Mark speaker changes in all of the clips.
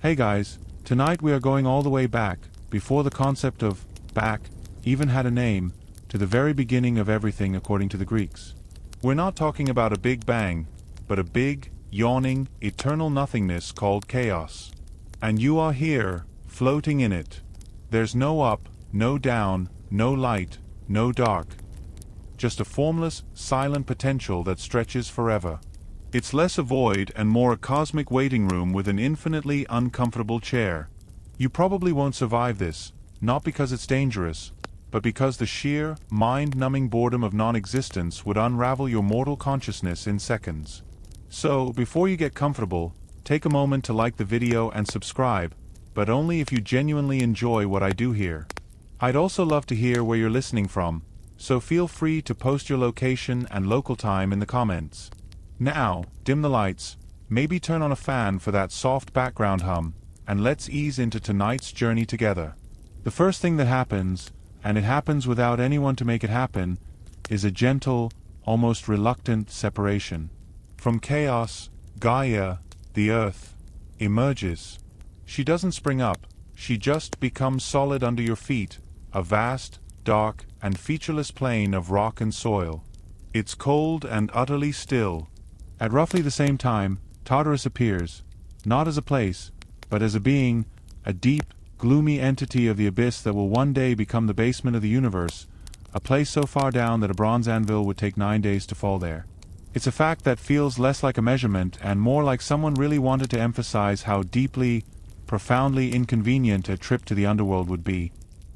Speaker 1: Hey guys, tonight we are going all the way back, before the concept of back even had a name, to the very beginning of everything according to the Greeks. We're not talking about a big bang, but a big, yawning, eternal nothingness called chaos. And you are here, floating in it. There's no up, no down, no light, no dark. Just a formless, silent potential that stretches forever. It's less a void and more a cosmic waiting room with an infinitely uncomfortable chair. You probably won't survive this, not because it's dangerous, but because the sheer, mind-numbing boredom of non-existence would unravel your mortal consciousness in seconds. So, before you get comfortable, take a moment to like the video and subscribe, but only if you genuinely enjoy what I do here. I'd also love to hear where you're listening from, so feel free to post your location and local time in the comments. Now, dim the lights, maybe turn on a fan for that soft background hum, and let's ease into tonight's journey together. The first thing that happens, and it happens without anyone to make it happen, is a gentle, almost reluctant separation. From chaos, Gaia, the earth, emerges. She doesn't spring up, she just becomes solid under your feet, a vast, dark, and featureless plain of rock and soil. It's cold and utterly still. At roughly the same time, Tartarus appears, not as a place, but as a being, a deep, gloomy entity of the abyss that will one day become the basement of the universe, a place so far down that a bronze anvil would take 9 days to fall there. It's a fact that feels less like a measurement and more like someone really wanted to emphasize how deeply, profoundly inconvenient a trip to the underworld would be.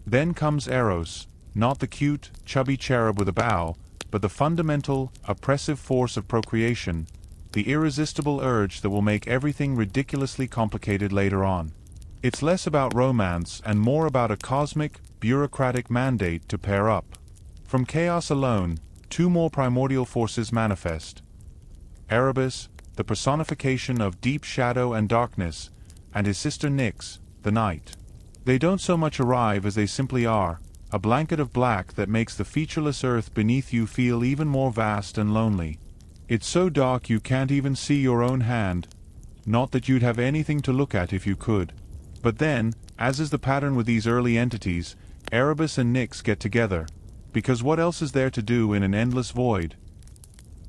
Speaker 1: Then comes Eros, not the cute, chubby cherub with a bow, but the fundamental, oppressive force of procreation, the irresistible urge that will make everything ridiculously complicated later on. It's less about romance and more about a cosmic, bureaucratic mandate to pair up. From chaos alone, two more primordial forces manifest. Erebus, the personification of deep shadow and darkness, and his sister Nyx, the night. They don't so much arrive as they simply are, a blanket of black that makes the featureless earth beneath you feel even more vast and lonely. It's so dark you can't even see your own hand, not that you'd have anything to look at if you could. But then, as is the pattern with these early entities, Erebus and Nyx get together, because what else is there to do in an endless void?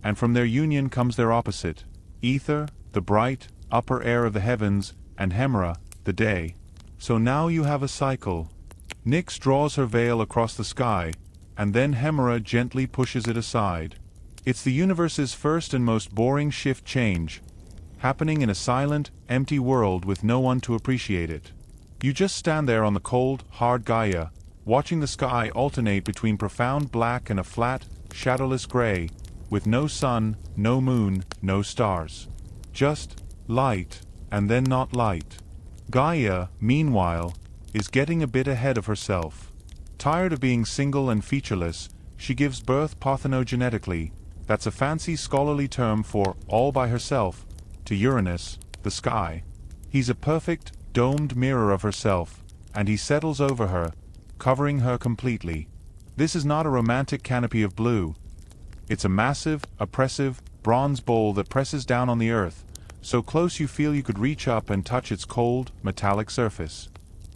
Speaker 1: And from their union comes their opposite, Ether, the bright, upper air of the heavens, and Hemera, the day. So now you have a cycle. Nyx draws her veil across the sky, and then Hemera gently pushes it aside. It's the universe's first and most boring shift change, happening in a silent, empty world with no one to appreciate it. You just stand there on the cold, hard Gaia, watching the sky alternate between profound black and a flat, shadowless gray, with no sun, no moon, no stars. Just light, and then not light. Gaia, meanwhile, is getting a bit ahead of herself. Tired of being single and featureless, she gives birth parthenogenetically, that's a fancy scholarly term for all by herself, to Uranus, the sky. He's a perfect, domed mirror of herself, and he settles over her, covering her completely. This is not a romantic canopy of blue. It's a massive, oppressive, bronze bowl that presses down on the earth, so close you feel you could reach up and touch its cold, metallic surface.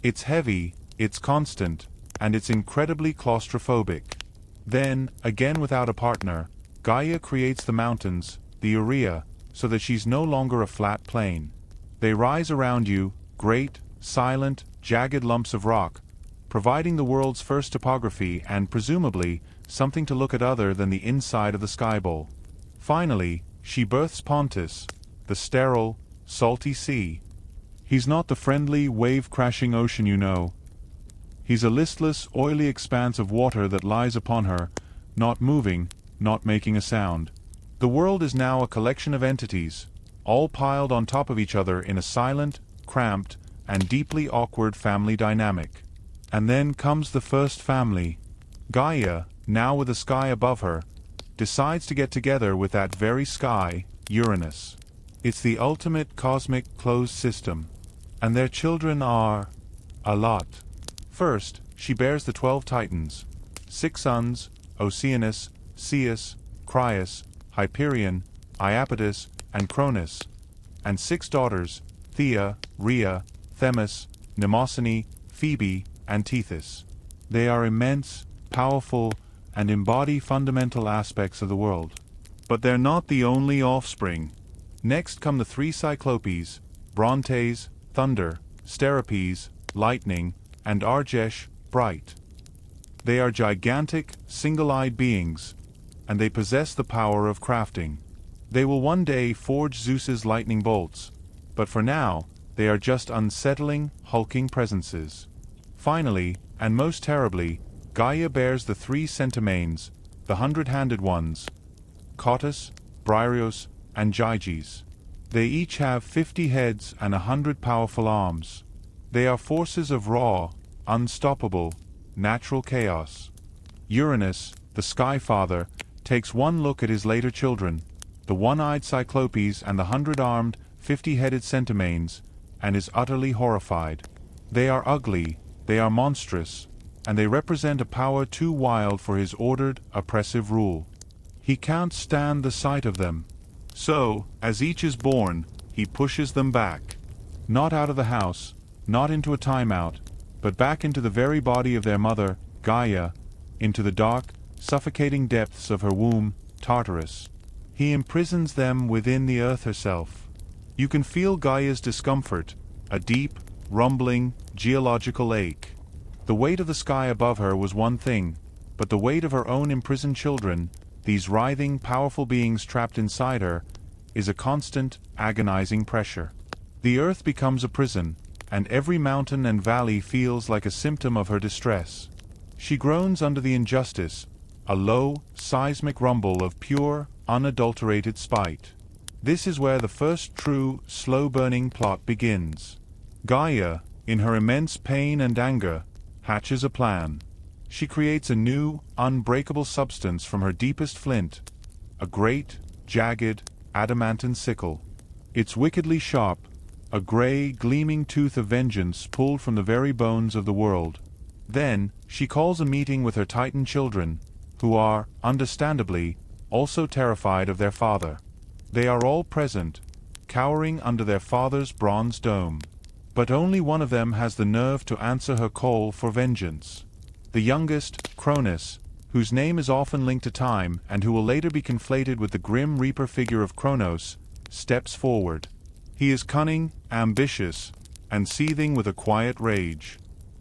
Speaker 1: It's heavy, it's constant, and it's incredibly claustrophobic. Then, again without a partner, Gaia creates the mountains, the urea, so that she's no longer a flat plain. They rise around you, great, silent, jagged lumps of rock, providing the world's first topography and, presumably, something to look at other than the inside of the sky bowl. Finally, she births Pontus, the sterile, salty sea. He's not the friendly, wave-crashing ocean you know. He's a listless, oily expanse of water that lies upon her, not moving, not making a sound. The world is now a collection of entities, all piled on top of each other in a silent, cramped, and deeply awkward family dynamic. And then comes the first family. Gaia, now with the sky above her, decides to get together with that very sky, Uranus. It's the ultimate cosmic closed system. And their children are a lot. First, she bears the 12 Titans, 6 sons, Oceanus, Ceus, Crius, Hyperion, Iapetus, and Cronus, and 6 daughters, Thea, Rhea, Themis, Mnemosyne, Phoebe, and Tethys. They are immense, powerful, and embody fundamental aspects of the world. But they're not the only offspring. Next come the three Cyclopes, Brontes, Thunder, Steropes, Lightning, and Argesh, Bright. They are gigantic, single-eyed beings, and they possess the power of crafting. They will one day forge Zeus's lightning bolts, but for now, they are just unsettling, hulking presences. Finally, and most terribly, Gaia bears the three Centimanes, the hundred-handed ones, Cottus, Briareos, and Gyges. They each have 50 heads and 100 powerful arms. They are forces of raw, unstoppable, natural chaos. Uranus, the Sky Father, takes one look at his later children, the one-eyed Cyclopes and the 100-armed, 50-headed Centimanes, and is utterly horrified. They are ugly, they are monstrous, and they represent a power too wild for his ordered, oppressive rule. He can't stand the sight of them. So, as each is born, he pushes them back. Not out of the house, not into a timeout, but back into the very body of their mother, Gaia, into the dark, suffocating depths of her womb, Tartarus. He imprisons them within the earth herself. You can feel Gaia's discomfort, a deep, rumbling, geological ache. The weight of the sky above her was one thing, but the weight of her own imprisoned children, these writhing, powerful beings trapped inside her, is a constant, agonizing pressure. The earth becomes a prison, and every mountain and valley feels like a symptom of her distress. She groans under the injustice, a low, seismic rumble of pure, unadulterated spite. This is where the first true, slow-burning plot begins. Gaia, in her immense pain and anger, hatches a plan. She creates a new, unbreakable substance from her deepest flint, a great, jagged, adamantine sickle. It's wickedly sharp, a gray, gleaming tooth of vengeance pulled from the very bones of the world. Then, she calls a meeting with her Titan children, who are, understandably, also terrified of their father. They are all present, cowering under their father's bronze dome. But only one of them has the nerve to answer her call for vengeance. The youngest, Cronus, whose name is often linked to time and who will later be conflated with the grim reaper figure of Kronos, steps forward. He is cunning, ambitious, and seething with a quiet rage.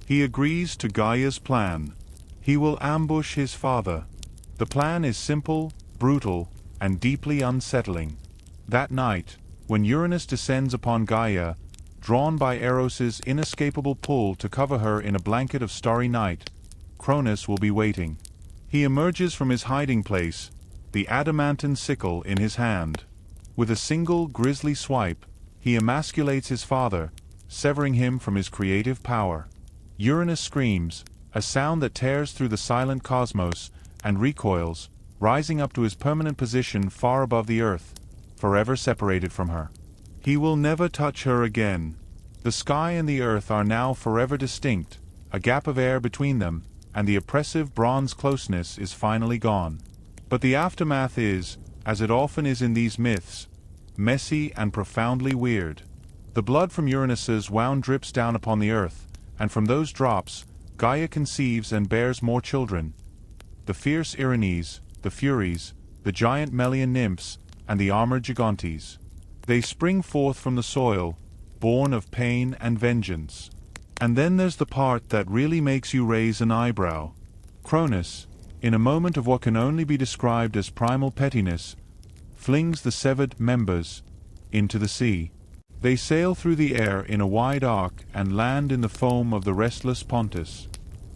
Speaker 1: He agrees to Gaia's plan. He will ambush his father. The plan is simple, brutal, and deeply unsettling. That night, when Uranus descends upon Gaia, drawn by Eros's inescapable pull to cover her in a blanket of starry night, Cronus will be waiting. He emerges from his hiding place, the adamantine sickle in his hand. With a single grisly swipe, he emasculates his father, severing him from his creative power. Uranus screams, a sound that tears through the silent cosmos, and recoils, rising up to his permanent position far above the earth, forever separated from her. He will never touch her again. The sky and the earth are now forever distinct, a gap of air between them, and the oppressive bronze closeness is finally gone. But the aftermath is, as it often is in these myths, messy and profoundly weird. The blood from Uranus's wound drips down upon the earth, and from those drops, Gaia conceives and bears more children. The fierce Erinyes, the Furies, the giant Melian nymphs, and the armored Gigantes. They spring forth from the soil, born of pain and vengeance. And then there's the part that really makes you raise an eyebrow. Cronus, in a moment of what can only be described as primal pettiness, flings the severed members into the sea. They sail through the air in a wide arc and land in the foam of the restless Pontus.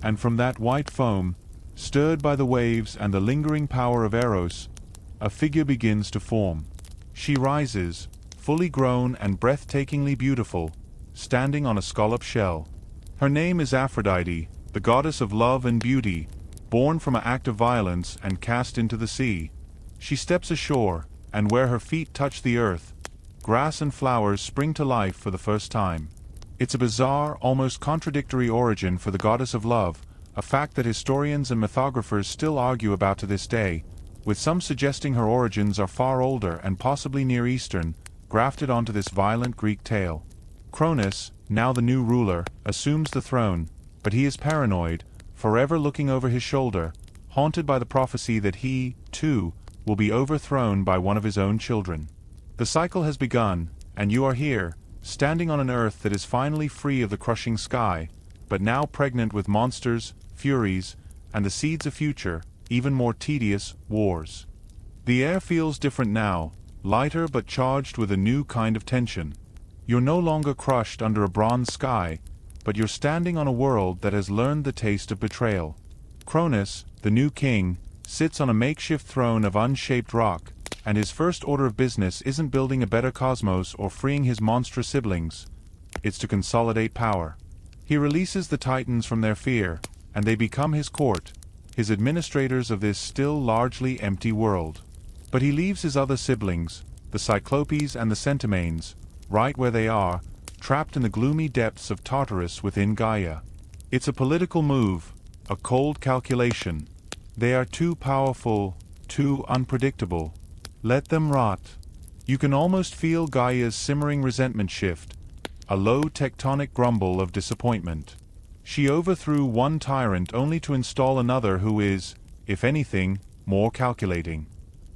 Speaker 1: And from that white foam, stirred by the waves and the lingering power of Eros, a figure begins to form. She rises, fully grown and breathtakingly beautiful, standing on a scallop shell. Her name is Aphrodite, the goddess of love and beauty, born from an act of violence and cast into the sea. She steps ashore, and where her feet touch the earth, grass and flowers spring to life for the first time. It's a bizarre, almost contradictory origin for the goddess of love, a fact that historians and mythographers still argue about to this day, with some suggesting her origins are far older and possibly Near Eastern, grafted onto this violent Greek tale. Cronus, now the new ruler, assumes the throne, but he is paranoid, forever looking over his shoulder, haunted by the prophecy that he, too, will be overthrown by one of his own children. The cycle has begun, and you are here, standing on an earth that is finally free of the crushing sky, but now pregnant with monsters, furies, and the seeds of future, even more tedious, wars. The air feels different now, lighter but charged with a new kind of tension. You're no longer crushed under a bronze sky, but you're standing on a world that has learned the taste of betrayal. Cronus, the new king, sits on a makeshift throne of unshaped rock, and his first order of business isn't building a better cosmos or freeing his monstrous siblings. It's to consolidate power. He releases the Titans from their fear, and they become his court, his administrators of this still largely empty world. But he leaves his other siblings, the Cyclopes and the Centimanes, right where they are, trapped in the gloomy depths of Tartarus within Gaia. It's a political move, a cold calculation. They are too powerful, too unpredictable. Let them rot. You can almost feel Gaia's simmering resentment shift, a low tectonic grumble of disappointment. She overthrew one tyrant only to install another who is, if anything, more calculating.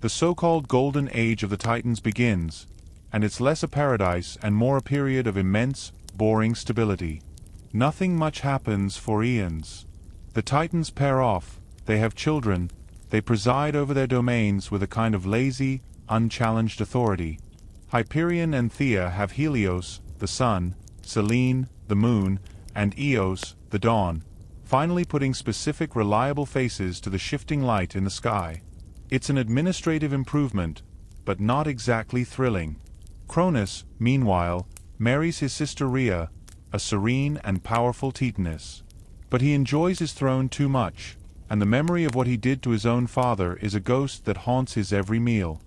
Speaker 1: The so-called Golden Age of the Titans begins, and it's less a paradise and more a period of immense, boring stability. Nothing much happens for eons. The Titans pair off, they have children, they preside over their domains with a kind of lazy, unchallenged authority. Hyperion and Thea have Helios, the sun, Selene, the moon, and Eos, the dawn, finally putting specific reliable faces to the shifting light in the sky. It's an administrative improvement, but not exactly thrilling. Cronus, meanwhile, marries his sister Rhea, a serene and powerful Titaness. But he enjoys his throne too much, and the memory of what he did to his own father is a ghost that haunts his every meal.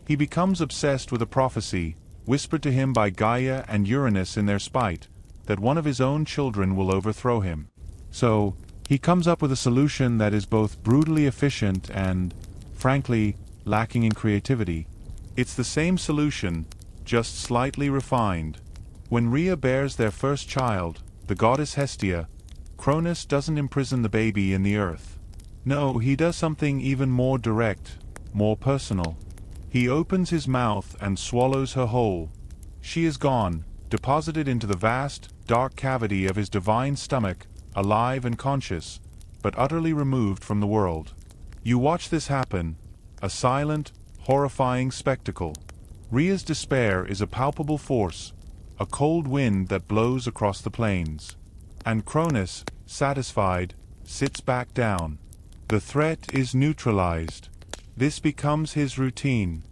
Speaker 1: He becomes obsessed with a prophecy, whispered to him by Gaia and Uranus in their spite, that one of his own children will overthrow him. So, he comes up with a solution that is both brutally efficient and, frankly, lacking in creativity. It's the same solution, just slightly refined. When Rhea bears their first child, the goddess Hestia, Cronus doesn't imprison the baby in the earth. No, he does something even more direct, more personal. He opens his mouth and swallows her whole. She is gone, deposited into the vast, dark cavity of his divine stomach, alive and conscious, but utterly removed from the world. You watch this happen, a silent, horrifying spectacle. Rhea's despair is a palpable force, a cold wind that blows across the plains. And Cronus, satisfied, sits back down. The threat is neutralized. This becomes his routine.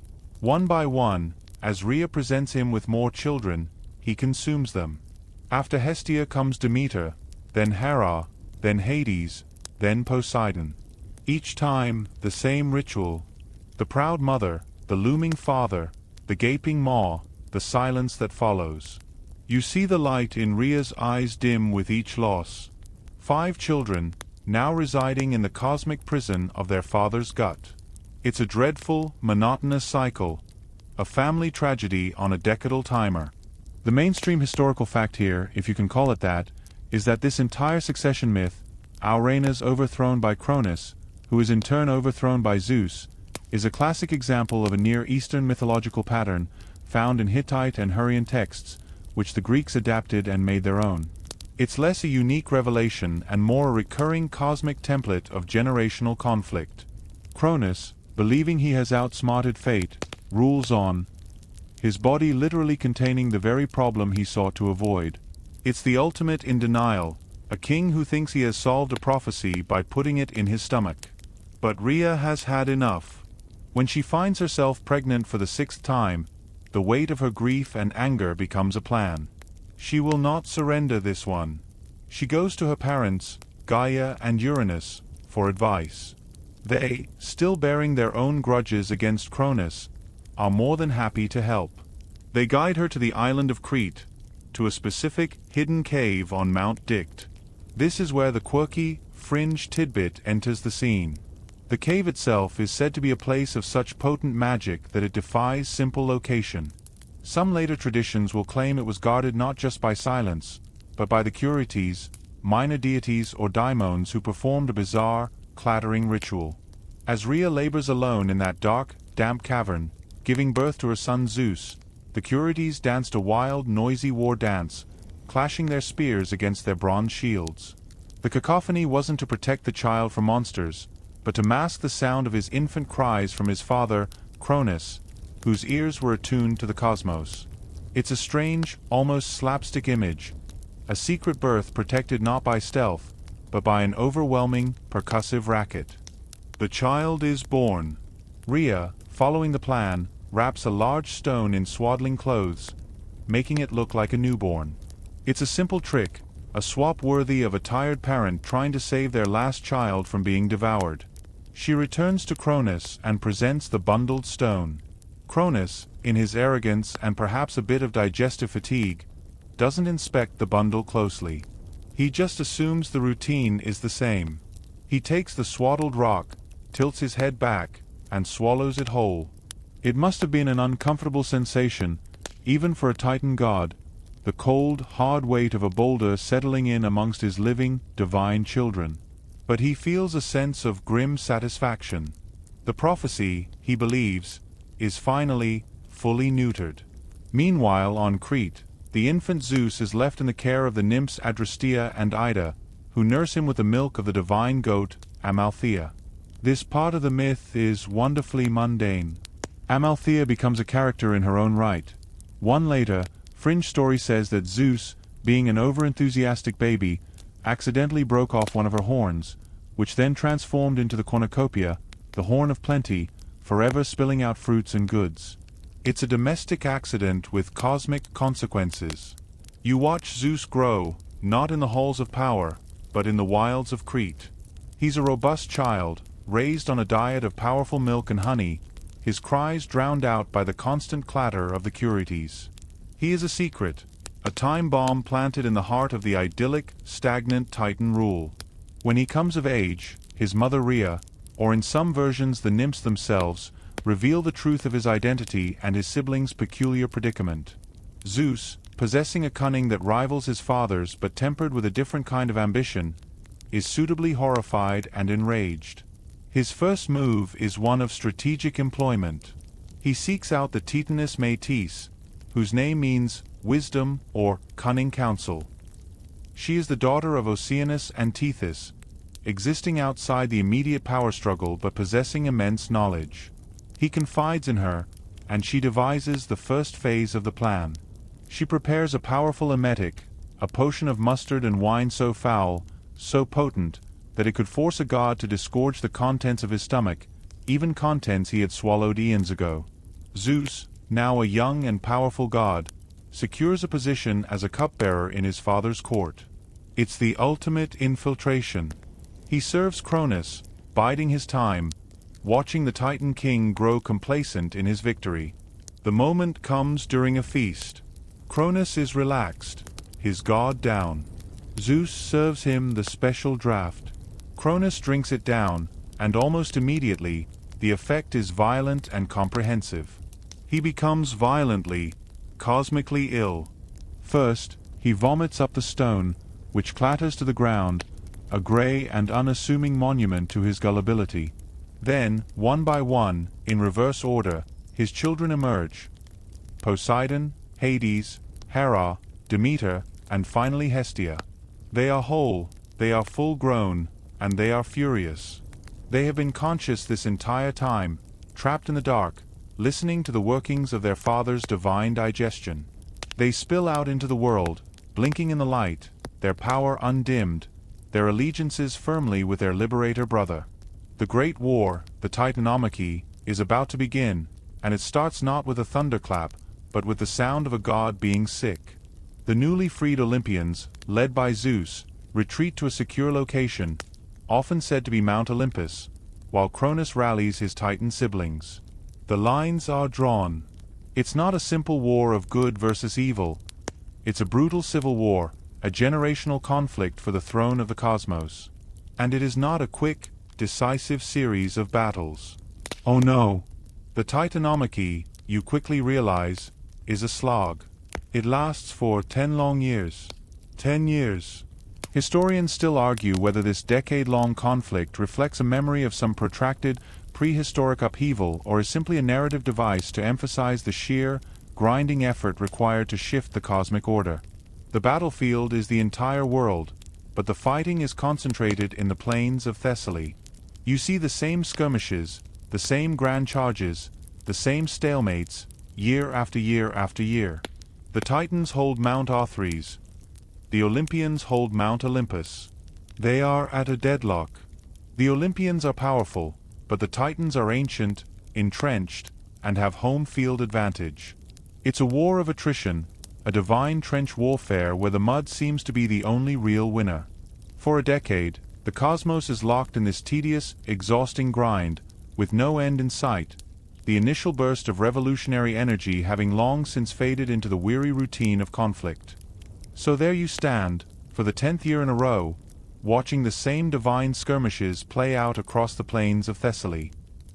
Speaker 1: One by one, as Rhea presents him with more children, he consumes them. After Hestia comes Demeter, then Hera, then Hades, then Poseidon. Each time, the same ritual. The proud mother, the looming father, the gaping maw, the silence that follows. You see the light in Rhea's eyes dim with each loss. 5 children, now residing in the cosmic prison of their father's gut. It's a dreadful, monotonous cycle, a family tragedy on a decadal timer. The mainstream historical fact here, if you can call it that, is that this entire succession myth, Aurena's overthrown by Cronus, who is in turn overthrown by Zeus, is a classic example of a Near Eastern mythological pattern found in Hittite and Hurrian texts, which the Greeks adapted and made their own. It's less a unique revelation and more a recurring cosmic template of generational conflict. Cronus, believing he has outsmarted fate, rules on, his body literally containing the very problem he sought to avoid. It's the ultimate in denial, a king who thinks he has solved a prophecy by putting it in his stomach. But Rhea has had enough. When she finds herself pregnant for the 6th time, the weight of her grief and anger becomes a plan. She will not surrender this one. She goes to her parents, Gaia and Uranus, for advice. They, still bearing their own grudges against Cronus, are more than happy to help. They guide her to the island of Crete, to a specific hidden cave on Mount Dicte. This is where the quirky, fringe tidbit enters the scene. The cave itself is said to be a place of such potent magic that it defies simple location. Some later traditions will claim it was guarded not just by silence, but by the Curetes, minor deities or daimons who performed a bizarre, clattering ritual. As Rhea labors alone in that dark, damp cavern, giving birth to her son Zeus, the Curetes danced a wild, noisy war dance, clashing their spears against their bronze shields. The cacophony wasn't to protect the child from monsters, but to mask the sound of his infant cries from his father, Cronus, whose ears were attuned to the cosmos. It's a strange, almost slapstick image, a secret birth protected not by stealth, but by an overwhelming, percussive racket. The child is born. Rhea, following the plan, wraps a large stone in swaddling clothes, making it look like a newborn. It's a simple trick, a swap worthy of a tired parent trying to save their last child from being devoured. She returns to Cronus and presents the bundled stone. Cronus, in his arrogance and perhaps a bit of digestive fatigue, doesn't inspect the bundle closely. He just assumes the routine is the same. He takes the swaddled rock, tilts his head back, and swallows it whole. It must have been an uncomfortable sensation, even for a Titan god, the cold, hard weight of a boulder settling in amongst his living, divine children. But he feels a sense of grim satisfaction. The prophecy, he believes, is finally, fully neutered. Meanwhile, on Crete, the infant Zeus is left in the care of the nymphs Adrastea and Ida, who nurse him with the milk of the divine goat, Amalthea. This part of the myth is wonderfully mundane. Amalthea becomes a character in her own right. One later, fringe story says that Zeus, being an overenthusiastic baby, accidentally broke off one of her horns, which then transformed into the cornucopia, the horn of plenty, forever spilling out fruits and goods. It's a domestic accident with cosmic consequences. You watch Zeus grow, not in the halls of power, but in the wilds of Crete. He's a robust child, raised on a diet of powerful milk and honey, his cries drowned out by the constant clatter of the Curetes. He is a secret, a time bomb planted in the heart of the idyllic, stagnant Titan rule. When he comes of age, his mother Rhea, or in some versions the nymphs themselves, reveal the truth of his identity and his siblings' peculiar predicament. Zeus, possessing a cunning that rivals his father's but tempered with a different kind of ambition, is suitably horrified and enraged. His first move is one of strategic employment. He seeks out the Titaness Métis, whose name means wisdom or cunning counsel. She is the daughter of Oceanus and Tethys, existing outside the immediate power struggle but possessing immense knowledge. He confides in her, and she devises the first phase of the plan. She prepares a powerful emetic, a potion of mustard and wine so foul, so potent, that it could force a god to disgorge the contents of his stomach, even contents he had swallowed eons ago. Zeus, now a young and powerful god, secures a position as a cupbearer in his father's court. It's the ultimate infiltration. He serves Cronus, biding his time, watching the Titan king grow complacent in his victory. The moment comes during a feast. Cronus is relaxed, his god down. Zeus serves him the special draught. Cronus drinks it down, and almost immediately, the effect is violent and comprehensive. He becomes violently, cosmically ill. First, he vomits up the stone, which clatters to the ground, a gray and unassuming monument to his gullibility. Then, one by one, in reverse order, his children emerge. Poseidon, Hades, Hera, Demeter, and finally Hestia. They are whole, they are full-grown, and they are furious. They have been conscious this entire time, trapped in the dark, listening to the workings of their father's divine digestion. They spill out into the world, blinking in the light, their power undimmed, their allegiances firmly with their liberator brother. The great war, the Titanomachy, is about to begin, and it starts not with a thunderclap, but with the sound of a god being sick. The newly freed Olympians, led by Zeus, retreat to a secure location, often said to be Mount Olympus, while Cronus rallies his Titan siblings. The lines are drawn. It's not a simple war of good versus evil. It's a brutal civil war, a generational conflict for the throne of the cosmos. And it is not a quick, decisive series of battles. Oh no! The Titanomachy, you quickly realize, is a slog. It lasts for 10 long years. 10 years. Historians still argue whether this decade-long conflict reflects a memory of some protracted, prehistoric upheaval or is simply a narrative device to emphasize the sheer, grinding effort required to shift the cosmic order. The battlefield is the entire world, but the fighting is concentrated in the plains of Thessaly. You see the same skirmishes, the same grand charges, the same stalemates, year after year after year. The Titans hold Mount Othrys. The Olympians hold Mount Olympus. They are at a deadlock. The Olympians are powerful, but the Titans are ancient, entrenched, and have home field advantage. It's a war of attrition, a divine trench warfare where the mud seems to be the only real winner. For a decade, the cosmos is locked in this tedious, exhausting grind, with no end in sight, the initial burst of revolutionary energy having long since faded into the weary routine of conflict. So there you stand, for the 10th year in a row, watching the same divine skirmishes play out across the plains of Thessaly.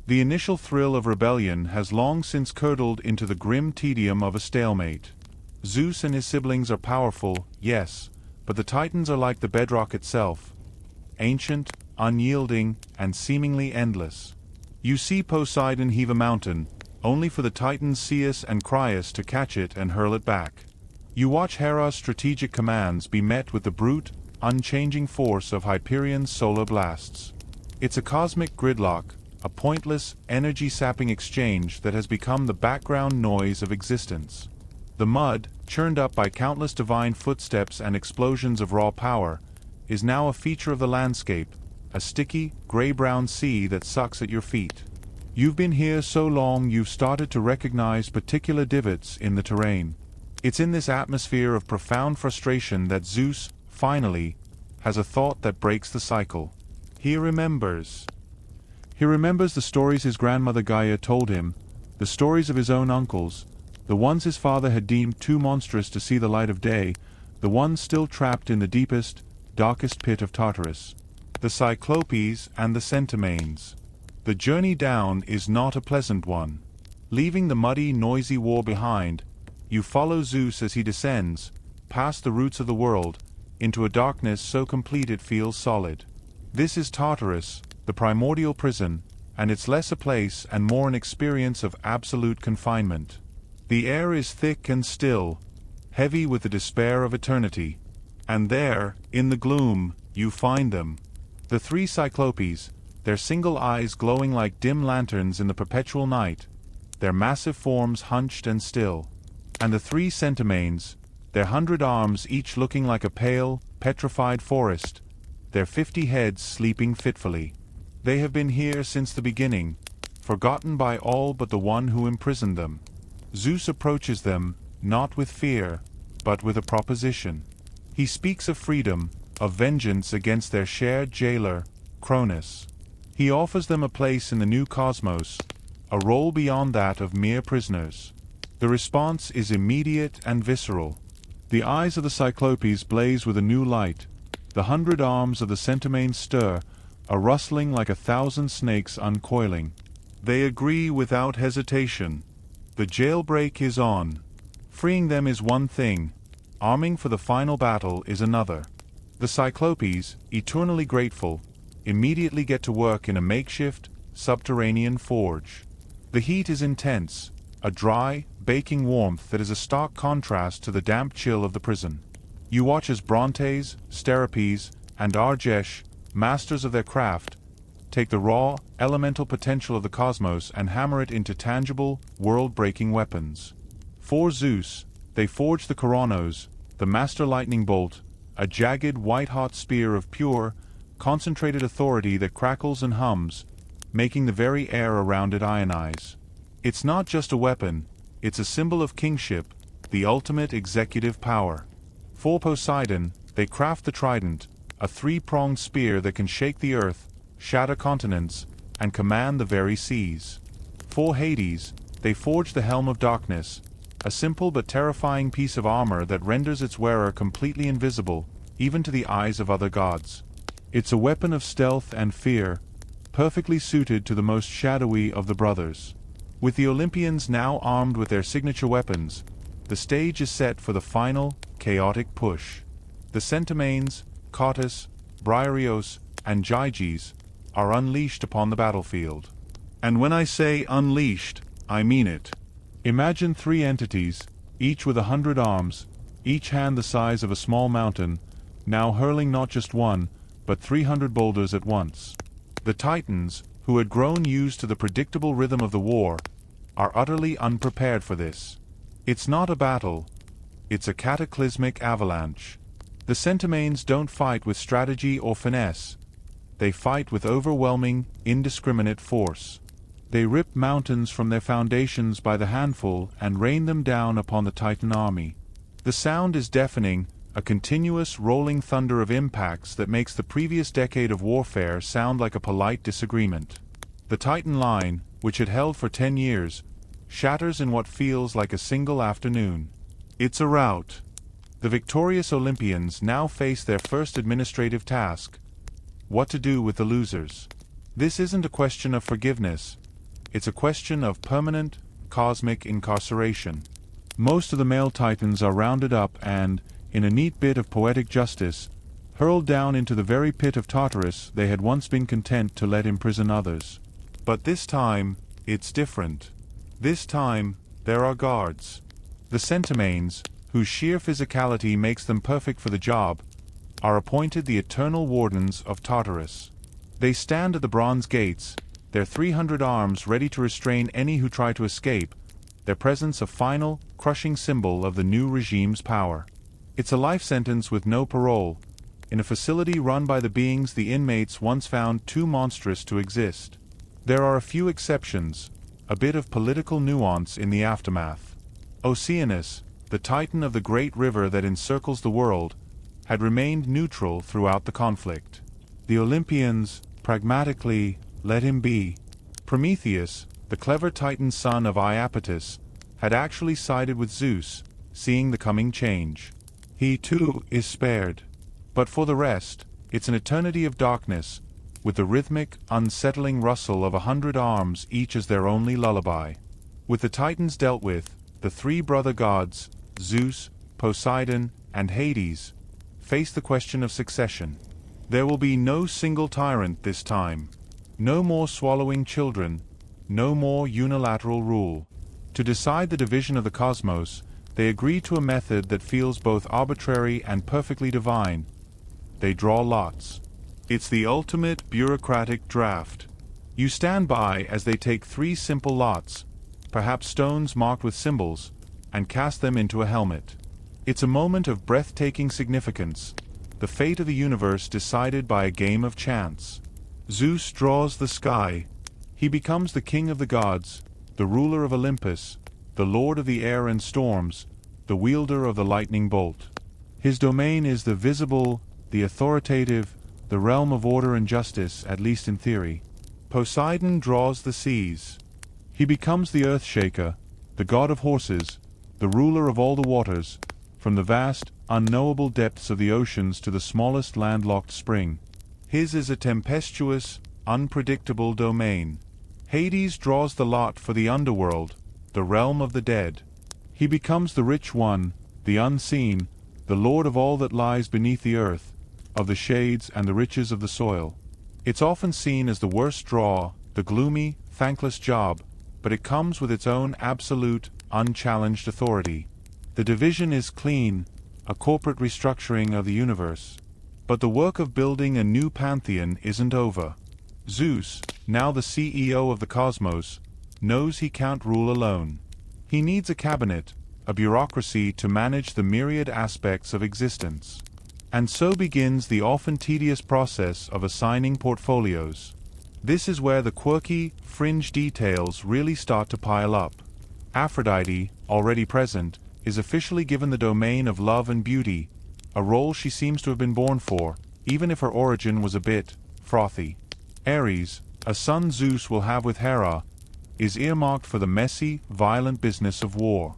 Speaker 1: The initial thrill of rebellion has long since curdled into the grim tedium of a stalemate. Zeus and his siblings are powerful, yes, but the Titans are like the bedrock itself, ancient, unyielding, and seemingly endless. You see Poseidon heave a mountain, only for the Titans Zeus and Crius to catch it and hurl it back. You watch Hera's strategic commands be met with the brute, unchanging force of Hyperion's solar blasts. It's a cosmic gridlock, a pointless, energy-sapping exchange that has become the background noise of existence. The mud, churned up by countless divine footsteps and explosions of raw power, is now a feature of the landscape, a sticky, gray-brown sea that sucks at your feet. You've been here so long you've started to recognize particular divots in the terrain. It's in this atmosphere of profound frustration that Zeus, finally, has a thought that breaks the cycle. He remembers the stories his grandmother Gaia told him, the stories of his own uncles, the ones his father had deemed too monstrous to see the light of day, the ones still trapped in the deepest, darkest pit of Tartarus. The Cyclopes and the Centimanes. The journey down is not a pleasant one. Leaving the muddy, noisy war behind, you follow Zeus as he descends, past the roots of the world, into a darkness so complete it feels solid. This is Tartarus, the primordial prison, and it's less a place and more an experience of absolute confinement. The air is thick and still, heavy with the despair of eternity. And there, in the gloom, you find them. The 3 Cyclopes, their single eyes glowing like dim lanterns in the perpetual night, their massive forms hunched and still. And the 3 Centimanes, their 100 arms each looking like a pale, petrified forest, their 50 heads sleeping fitfully. They have been here since the beginning, forgotten by all but the one who imprisoned them. Zeus approaches them, not with fear, but with a proposition. He speaks of freedom, of vengeance against their shared jailer, Cronus. He offers them a place in the new cosmos, a role beyond that of mere prisoners. The response is immediate and visceral. The eyes of the Cyclopes blaze with a new light, the 100 arms of the Centimanes stir, a rustling like 1,000 snakes uncoiling. They agree without hesitation. The jailbreak is on. Freeing them is one thing, arming for the final battle is another. The Cyclopes, eternally grateful, immediately get to work in a makeshift, subterranean forge. The heat is intense, a dry, baking warmth that is a stark contrast to the damp chill of the prison. You watch as Brontes, Steripes, and Argesh, masters of their craft, take the raw, elemental potential of the cosmos and hammer it into tangible, world-breaking weapons. For Zeus, they forge the Koronos, the master lightning bolt, a jagged, white-hot spear of pure, concentrated authority that crackles and hums, making the very air around it ionize. It's not just a weapon, it's a symbol of kingship, the ultimate executive power. For Poseidon, they craft the trident, a 3-pronged spear that can shake the earth, shatter continents, and command the very seas. For Hades, they forge the helm of darkness, a simple but terrifying piece of armor that renders its wearer completely invisible, even to the eyes of other gods. It's a weapon of stealth and fear, perfectly suited to the most shadowy of the brothers. With the Olympians now armed with their signature weapons, the stage is set for the final, chaotic push. The Centaumanes, Cottus, Briareos, and Gyges are unleashed upon the battlefield. And when I say unleashed, I mean it. Imagine three entities, each with 100 arms, each hand the size of a small mountain, now hurling not just one, but 300 boulders at once. The Titans, who had grown used to the predictable rhythm of the war, are utterly unprepared for this. It's not a battle, it's a cataclysmic avalanche. The Centaumanes don't fight with strategy or finesse. They fight with overwhelming, indiscriminate force. They rip mountains from their foundations by the handful and rain them down upon the Titan army. The sound is deafening, a continuous rolling thunder of impacts that makes the previous decade of warfare sound like a polite disagreement. The Titan line, which had held for 10 years, shatters in what feels like a single afternoon. It's a rout. The victorious Olympians now face their first administrative task: what to do with the losers. This isn't a question of forgiveness. It's a question of permanent, cosmic incarceration. Most of the male Titans are rounded up and, in a neat bit of poetic justice, hurled down into the very pit of Tartarus they had once been content to let imprison others. But this time, it's different. This time, there are guards. The Centaumanes, whose sheer physicality makes them perfect for the job, are appointed the eternal wardens of Tartarus. They stand at the bronze gates, their 300 arms ready to restrain any who try to escape, their presence a final, crushing symbol of the new regime's power. It's a life sentence with no parole, in a facility run by the beings the inmates once found too monstrous to exist. There are a few exceptions, a bit of political nuance in the aftermath. Oceanus, the Titan of the great river that encircles the world, had remained neutral throughout the conflict. The Olympians, pragmatically, let him be. Prometheus, the clever Titan son of Iapetus, had actually sided with Zeus, seeing the coming change. He too is spared. But for the rest, it's an eternity of darkness, with the rhythmic, unsettling rustle of 100 arms each as their only lullaby. With the Titans dealt with, the three brother gods, Zeus, Poseidon, and Hades, face the question of succession. There will be no single tyrant this time. No more swallowing children, no more unilateral rule. To decide the division of the cosmos, they agree to a method that feels both arbitrary and perfectly divine. They draw lots. It's the ultimate bureaucratic draft. You stand by as they take 3 simple lots, perhaps stones marked with symbols, and cast them into a helmet. It's a moment of breathtaking significance, the fate of the universe decided by a game of chance. Zeus draws the sky. He becomes the king of the gods, the ruler of Olympus, the lord of the air and storms, the wielder of the lightning bolt. His domain is the visible, the authoritative, the realm of order and justice, at least in theory. Poseidon draws the seas. He becomes the earth-shaker, the god of horses, the ruler of all the waters, from the vast, unknowable depths of the oceans to the smallest landlocked spring. His is a tempestuous, unpredictable domain. Hades draws the lot for the underworld, the realm of the dead. He becomes the rich one, the unseen, the lord of all that lies beneath the earth, of the shades and the riches of the soil. It's often seen as the worst draw, the gloomy, thankless job, but it comes with its own absolute, unchallenged authority. The division is clean, a corporate restructuring of the universe. But the work of building a new pantheon isn't over. Zeus, now the CEO of the cosmos, knows he can't rule alone. He needs a cabinet, a bureaucracy to manage the myriad aspects of existence. And so begins the often tedious process of assigning portfolios. This is where the quirky, fringe details really start to pile up. Aphrodite, already present, is officially given the domain of love and beauty, a role she seems to have been born for, even if her origin was a bit frothy. Ares, a son Zeus will have with Hera, is earmarked for the messy, violent business of war.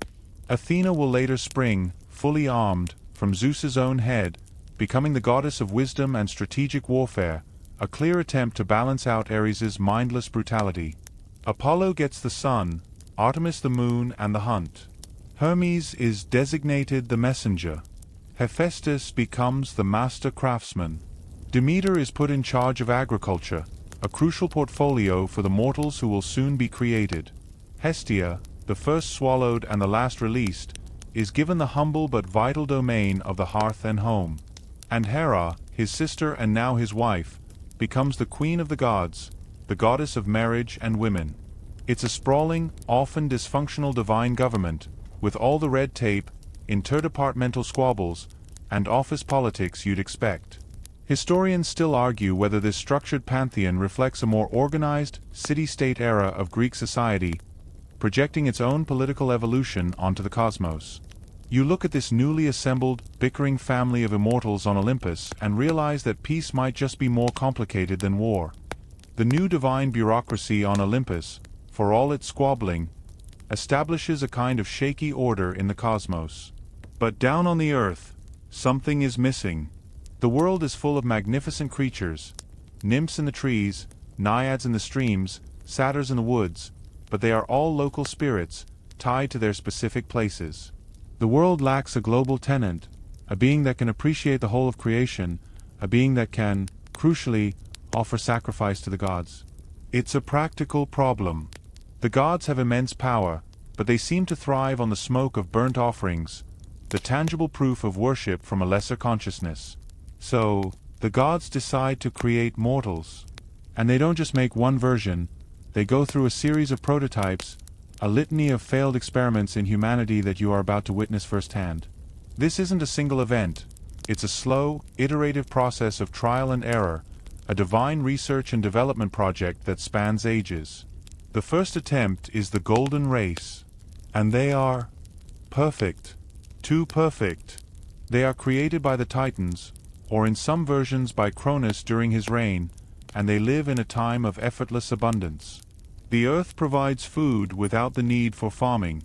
Speaker 1: Athena will later spring, fully armed, from Zeus's own head, becoming the goddess of wisdom and strategic warfare, a clear attempt to balance out Ares's mindless brutality. Apollo gets the sun, Artemis the moon and the hunt. Hermes is designated the messenger. Hephaestus becomes the master craftsman. Demeter is put in charge of agriculture, a crucial portfolio for the mortals who will soon be created. Hestia, the first swallowed and the last released, is given the humble but vital domain of the hearth and home. And Hera, his sister and now his wife, becomes the queen of the gods, the goddess of marriage and women. It's a sprawling, often dysfunctional divine government, with all the red tape, interdepartmental squabbles, and office politics you'd expect. Historians still argue whether this structured pantheon reflects a more organized, city-state era of Greek society, projecting its own political evolution onto the cosmos. You look at this newly assembled, bickering family of immortals on Olympus and realize that peace might just be more complicated than war. The new divine bureaucracy on Olympus, for all its squabbling, establishes a kind of shaky order in the cosmos. But down on the earth, something is missing. The world is full of magnificent creatures, nymphs in the trees, naiads in the streams, satyrs in the woods, but they are all local spirits, tied to their specific places. The world lacks a global tenant, a being that can appreciate the whole of creation, a being that can, crucially, offer sacrifice to the gods. It's a practical problem. The gods have immense power, but they seem to thrive on the smoke of burnt offerings, the tangible proof of worship from a lesser consciousness. So, the gods decide to create mortals. And they don't just make one version, they go through a series of prototypes, a litany of failed experiments in humanity that you are about to witness firsthand. This isn't a single event, it's a slow, iterative process of trial and error, a divine research and development project that spans ages. The first attempt is the golden race. And they are perfect. Too perfect. They are created by the Titans, or in some versions by Cronus during his reign, and they live in a time of effortless abundance. The earth provides food without the need for farming.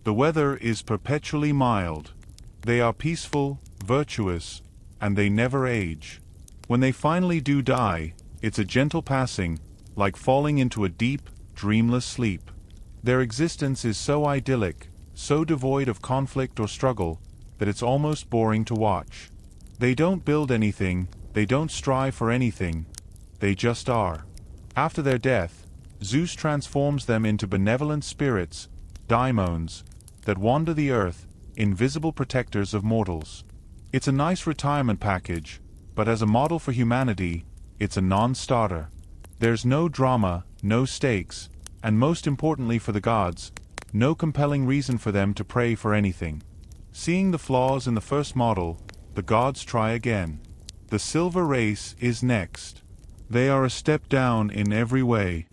Speaker 1: The weather is perpetually mild. They are peaceful, virtuous, and they never age. When they finally do die, it's a gentle passing, like falling into a deep, dreamless sleep. Their existence is so idyllic, so devoid of conflict or struggle, that it's almost boring to watch. They don't build anything, they don't strive for anything, they just are. After their death, Zeus transforms them into benevolent spirits, daimons, that wander the earth, invisible protectors of mortals. It's a nice retirement package, but as a model for humanity, it's a non-starter. There's no drama, no stakes, and most importantly for the gods, no compelling reason for them to pray for anything. Seeing the flaws in the first model, the gods try again. The silver race is next. They are a step down in every way.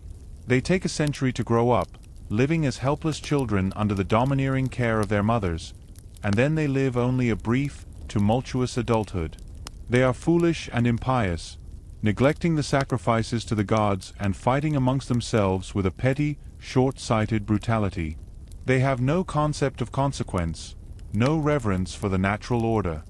Speaker 1: They take a century to grow up, living as helpless children under the domineering care of their mothers, and then they live only a brief, tumultuous adulthood. They are foolish and impious, neglecting the sacrifices to the gods and fighting amongst themselves with a petty, short-sighted brutality. They have no concept of consequence, no reverence for the natural order.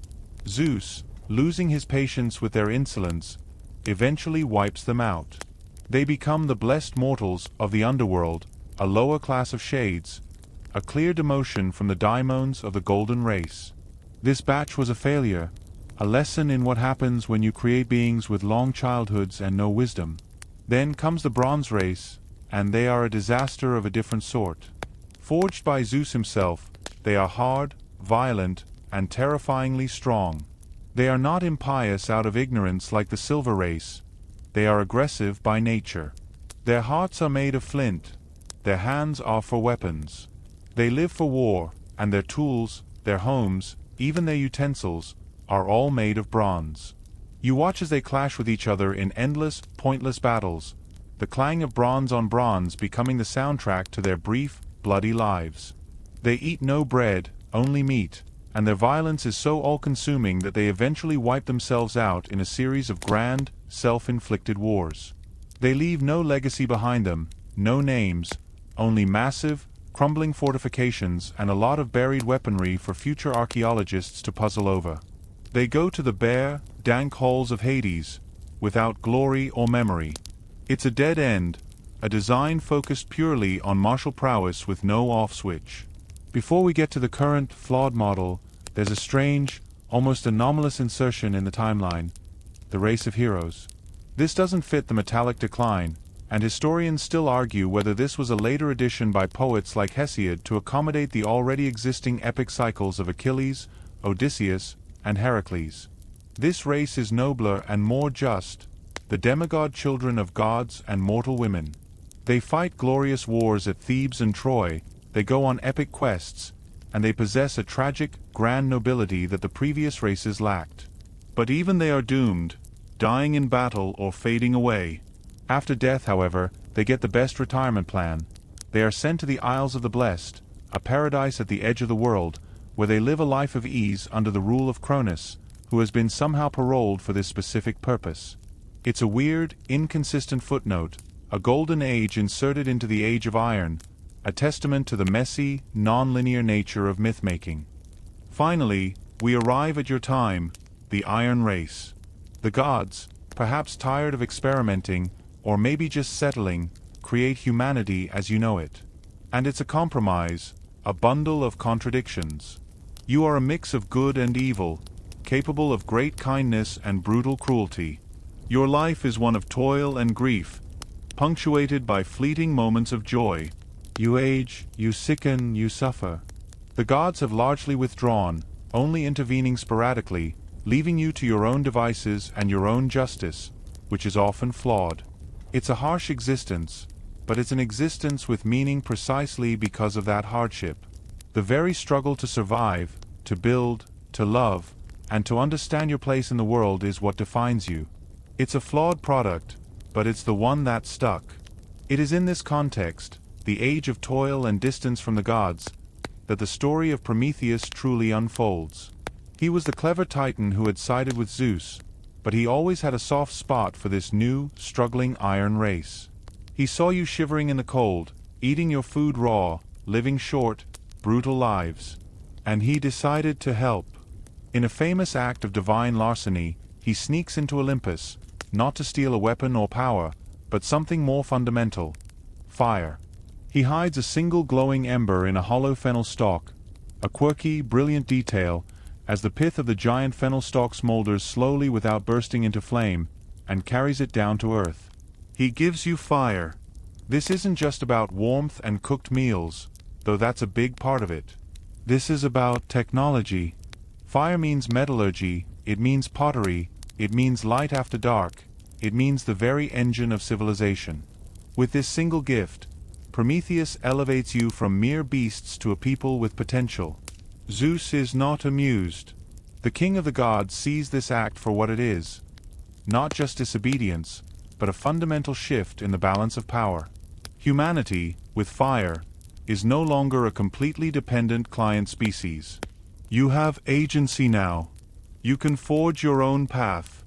Speaker 1: Zeus, losing his patience with their insolence, eventually wipes them out. They become the blessed mortals of the underworld, a lower class of shades, a clear demotion from the daimons of the golden race. This batch was a failure, a lesson in what happens when you create beings with long childhoods and no wisdom. Then comes the bronze race, and they are a disaster of a different sort. Forged by Zeus himself, they are hard, violent, and terrifyingly strong. They are not impious out of ignorance like the silver race. They are aggressive by nature. Their hearts are made of flint. Their hands are for weapons. They live for war, and their tools, their homes, even their utensils, are all made of bronze. You watch as they clash with each other in endless, pointless battles, the clang of bronze on bronze becoming the soundtrack to their brief, bloody lives. They eat no bread, only meat, and their violence is so all-consuming that they eventually wipe themselves out in a series of grand, self-inflicted wars. They leave no legacy behind them, no names, only massive, crumbling fortifications and a lot of buried weaponry for future archaeologists to puzzle over. They go to the bare, dank halls of Hades, without glory or memory. It's a dead end, a design focused purely on martial prowess with no off switch. Before we get to the current, flawed model, there's a strange, almost anomalous insertion in the timeline, the race of heroes. This doesn't fit the metallic decline, and historians still argue whether this was a later addition by poets like Hesiod to accommodate the already existing epic cycles of Achilles, Odysseus, and Heracles. This race is nobler and more just, the demigod children of gods and mortal women. They fight glorious wars at Thebes and Troy, they go on epic quests, and they possess a tragic, grand nobility that the previous races lacked. But even they are doomed, dying in battle or fading away. After death, however, they get the best retirement plan. They are sent to the Isles of the Blessed, a paradise at the edge of the world, where they live a life of ease under the rule of Cronus, who has been somehow paroled for this specific purpose. It's a weird, inconsistent footnote, a golden age inserted into the Age of Iron, a testament to the messy, non-linear nature of myth-making. Finally, we arrive at your time, the Iron Race. The gods, perhaps tired of experimenting, or maybe just settling, create humanity as you know it. And it's a compromise, a bundle of contradictions. You are a mix of good and evil, capable of great kindness and brutal cruelty. Your life is one of toil and grief, punctuated by fleeting moments of joy. You age, you sicken, you suffer. The gods have largely withdrawn, only intervening sporadically, leaving you to your own devices and your own justice, which is often flawed. It's a harsh existence, but it's an existence with meaning precisely because of that hardship. The very struggle to survive, to build, to love, and to understand your place in the world is what defines you. It's a flawed product, but it's the one that stuck. It is in this context, the age of toil and distance from the gods, that the story of Prometheus truly unfolds. He was the clever Titan who had sided with Zeus, but he always had a soft spot for this new, struggling iron race. He saw you shivering in the cold, eating your food raw, living short, brutal lives. And he decided to help. In a famous act of divine larceny, he sneaks into Olympus, not to steal a weapon or power, but something more fundamental: fire. He hides a single glowing ember in a hollow fennel stalk, a quirky, brilliant detail, as the pith of the giant fennel stalk smolders slowly without bursting into flame, and carries it down to earth. He gives you fire. This isn't just about warmth and cooked meals, though that's a big part of it. This is about technology. Fire means metallurgy, it means pottery, it means light after dark, it means the very engine of civilization. With this single gift, Prometheus elevates you from mere beasts to a people with potential. Zeus is not amused. The king of the gods sees this act for what it is. Not just disobedience, but a fundamental shift in the balance of power. Humanity, with fire, is no longer a completely dependent client species. You have agency now. You can forge your own path.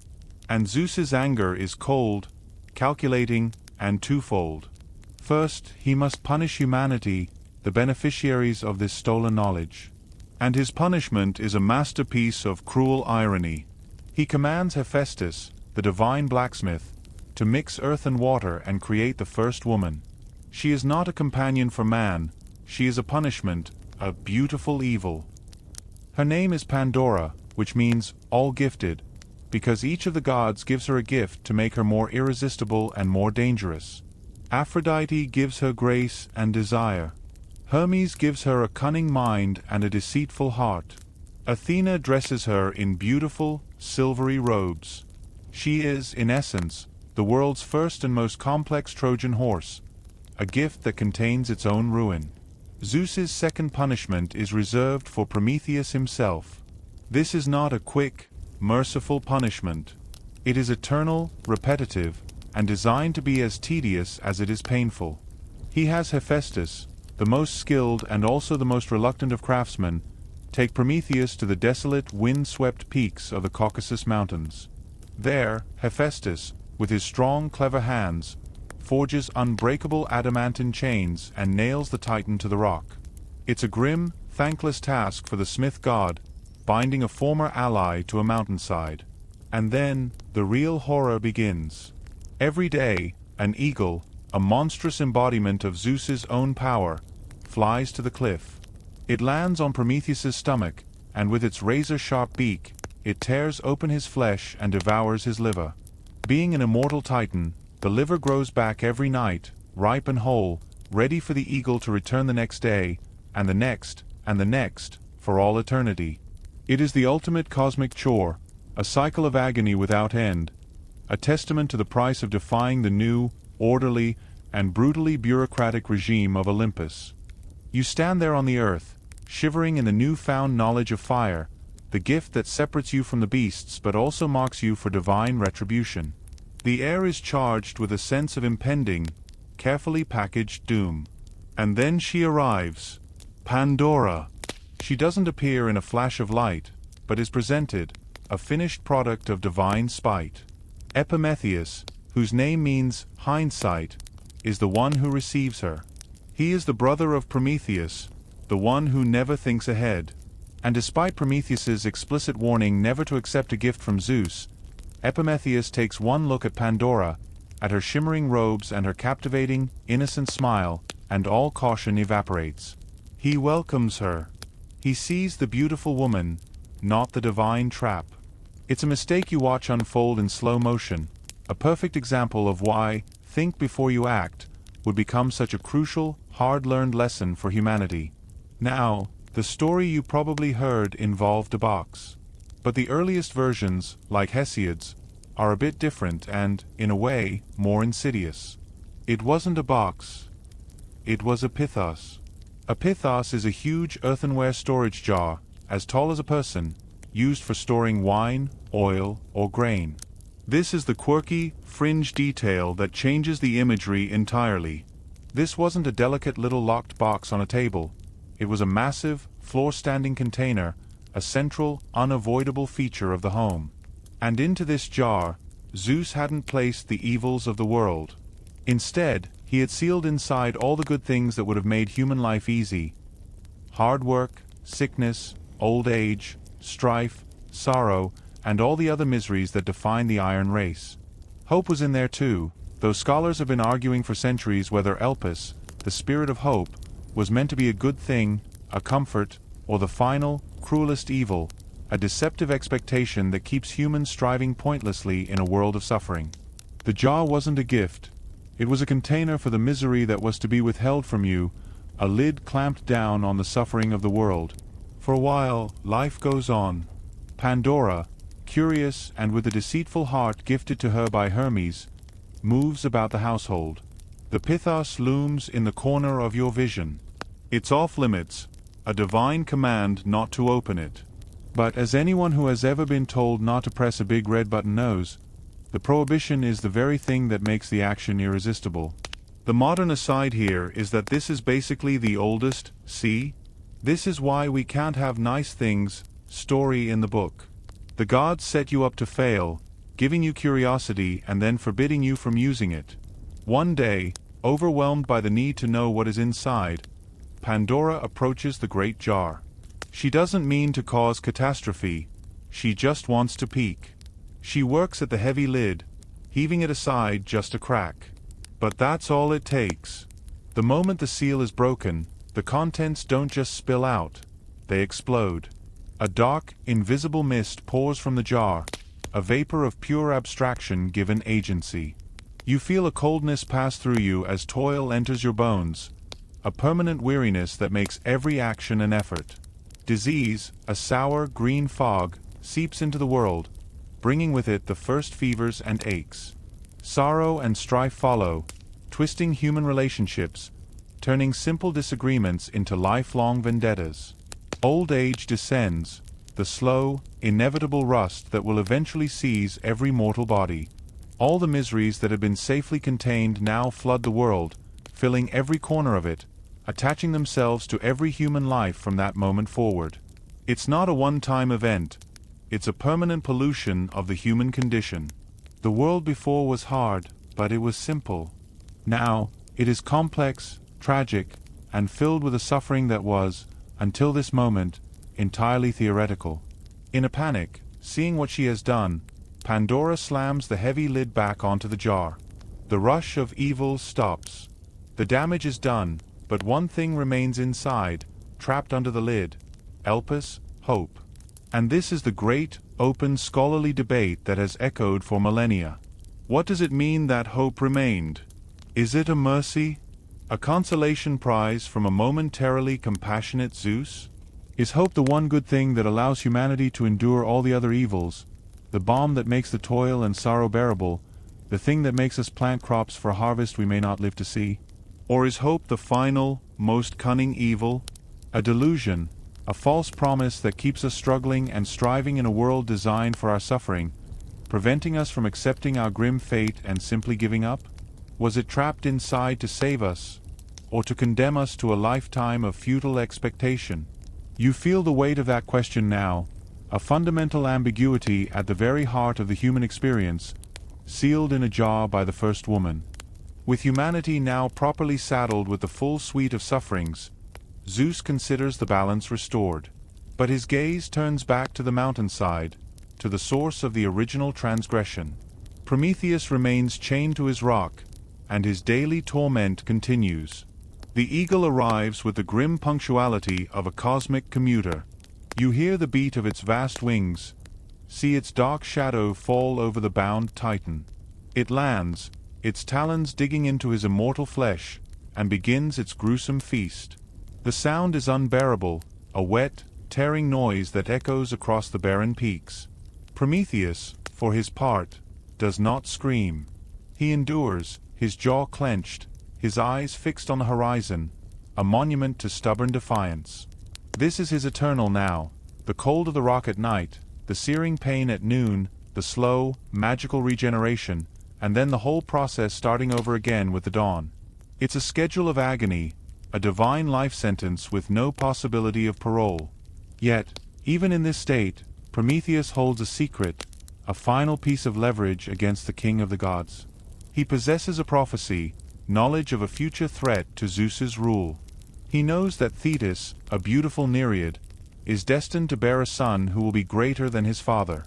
Speaker 1: And Zeus's anger is cold, calculating, and twofold. First, he must punish humanity, the beneficiaries of this stolen knowledge. And his punishment is a masterpiece of cruel irony. He commands Hephaestus, the divine blacksmith, to mix earth and water and create the first woman. She is not a companion for man, she is a punishment, a beautiful evil. Her name is Pandora, which means all-gifted, because each of the gods gives her a gift to make her more irresistible and more dangerous. Aphrodite gives her grace and desire. Hermes gives her a cunning mind and a deceitful heart. Athena dresses her in beautiful, silvery robes. She is, in essence, the world's first and most complex Trojan horse, a gift that contains its own ruin. Zeus's second punishment is reserved for Prometheus himself. This is not a quick, merciful punishment. It is eternal, repetitive, and designed to be as tedious as it is painful. He has Hephaestus, the most skilled and also the most reluctant of craftsmen, take Prometheus to the desolate, wind-swept peaks of the Caucasus Mountains. There, Hephaestus, with his strong, clever hands, forges unbreakable adamantine chains and nails the Titan to the rock. It's a grim, thankless task for the smith god, binding a former ally to a mountainside. And then, the real horror begins. Every day, an eagle, a monstrous embodiment of Zeus's own power, flies to the cliff. It lands on Prometheus's stomach, and with its razor-sharp beak, it tears open his flesh and devours his liver. Being an immortal titan, the liver grows back every night, ripe and whole, ready for the eagle to return the next day, and the next, and the next, for all eternity. It is the ultimate cosmic chore, a cycle of agony without end, a testament to the price of defying the new, orderly, and brutally bureaucratic regime of Olympus. You stand there on the earth, shivering in the new-found knowledge of fire, the gift that separates you from the beasts but also marks you for divine retribution. The air is charged with a sense of impending, carefully packaged doom. And then she arrives. Pandora. She doesn't appear in a flash of light, but is presented, a finished product of divine spite. Epimetheus, whose name means hindsight, is the one who receives her. He is the brother of Prometheus, the one who never thinks ahead. And despite Prometheus's explicit warning never to accept a gift from Zeus, Epimetheus takes one look at Pandora, at her shimmering robes and her captivating, innocent smile, and all caution evaporates. He welcomes her. He sees the beautiful woman, not the divine trap. It's a mistake you watch unfold in slow motion, a perfect example of why think before you act would become such a crucial, hard-learned lesson for humanity. Now, the story you probably heard involved a box. But the earliest versions, like Hesiod's, are a bit different and, in a way, more insidious. It wasn't a box. It was a pithos. A pithos is a huge earthenware storage jar, as tall as a person, used for storing wine, oil, or grain. This is the quirky, fringe detail that changes the imagery entirely. This wasn't a delicate little locked box on a table. It was a massive, floor-standing container, a central, unavoidable feature of the home. And into this jar, Zeus hadn't placed the evils of the world. Instead, he had sealed inside all the good things that would have made human life easy. Hard work, sickness, old age, strife, sorrow, and all the other miseries that define the iron race. Hope was in there too, though scholars have been arguing for centuries whether Elpis, the spirit of hope, was meant to be a good thing, a comfort, or the final, cruelest evil, a deceptive expectation that keeps humans striving pointlessly in a world of suffering. The jar wasn't a gift. It was a container for the misery that was to be withheld from you, a lid clamped down on the suffering of the world. For a while, life goes on. Pandora, curious and with a deceitful heart gifted to her by Hermes, moves about the household. The pithos looms in the corner of your vision. It's off limits, a divine command not to open it. But as anyone who has ever been told not to press a big red button knows, the prohibition is the very thing that makes the action irresistible. The modern aside here is that this is basically the oldest, see? This is why we can't have nice things, story in the book. The gods set you up to fail, giving you curiosity and then forbidding you from using it. One day, overwhelmed by the need to know what is inside, Pandora approaches the great jar. She doesn't mean to cause catastrophe, she just wants to peek. She works at the heavy lid, heaving it aside just a crack. But that's all it takes. The moment the seal is broken, the contents don't just spill out, they explode. A dark, invisible mist pours from the jar, a vapor of pure abstraction given agency. You feel a coldness pass through you as toil enters your bones, a permanent weariness that makes every action an effort. Disease, a sour, green fog, seeps into the world, bringing with it the first fevers and aches. Sorrow and strife follow, twisting human relationships, turning simple disagreements into lifelong vendettas. Old age descends, the slow, inevitable rust that will eventually seize every mortal body. All the miseries that had been safely contained now flood the world, filling every corner of it, attaching themselves to every human life from that moment forward. It's not a one-time event. It's a permanent pollution of the human condition. The world before was hard, but it was simple. Now, it is complex, tragic, and filled with a suffering that was, until this moment, entirely theoretical. In a panic, seeing what she has done, Pandora slams the heavy lid back onto the jar. The rush of evil stops. The damage is done, but one thing remains inside, trapped under the lid. Elpis, hope. And this is the great, open scholarly debate that has echoed for millennia. What does it mean that hope remained? Is it a mercy? A consolation prize from a momentarily compassionate Zeus? Is hope the one good thing that allows humanity to endure all the other evils, the balm that makes the toil and sorrow bearable, the thing that makes us plant crops for harvest we may not live to see? Or is hope the final, most cunning evil? A delusion, a false promise that keeps us struggling and striving in a world designed for our suffering, preventing us from accepting our grim fate and simply giving up? Was it trapped inside to save us, or to condemn us to a lifetime of futile expectation? You feel the weight of that question now, a fundamental ambiguity at the very heart of the human experience, sealed in a jar by the first woman. With humanity now properly saddled with the full suite of sufferings, Zeus considers the balance restored. But his gaze turns back to the mountainside, to the source of the original transgression. Prometheus remains chained to his rock, and his daily torment continues. The eagle arrives with the grim punctuality of a cosmic commuter. You hear the beat of its vast wings, see its dark shadow fall over the bound Titan. It lands, its talons digging into his immortal flesh, and begins its gruesome feast. The sound is unbearable, a wet, tearing noise that echoes across the barren peaks. Prometheus, for his part, does not scream. He endures, his jaw clenched, his eyes fixed on the horizon, a monument to stubborn defiance. This is his eternal now, the cold of the rock at night, the searing pain at noon, the slow, magical regeneration, and then the whole process starting over again with the dawn. It's a schedule of agony, a divine life sentence with no possibility of parole. Yet, even in this state, Prometheus holds a secret, a final piece of leverage against the king of the gods. He possesses a prophecy, knowledge of a future threat to Zeus's rule. He knows that Thetis, a beautiful Nereid, is destined to bear a son who will be greater than his father.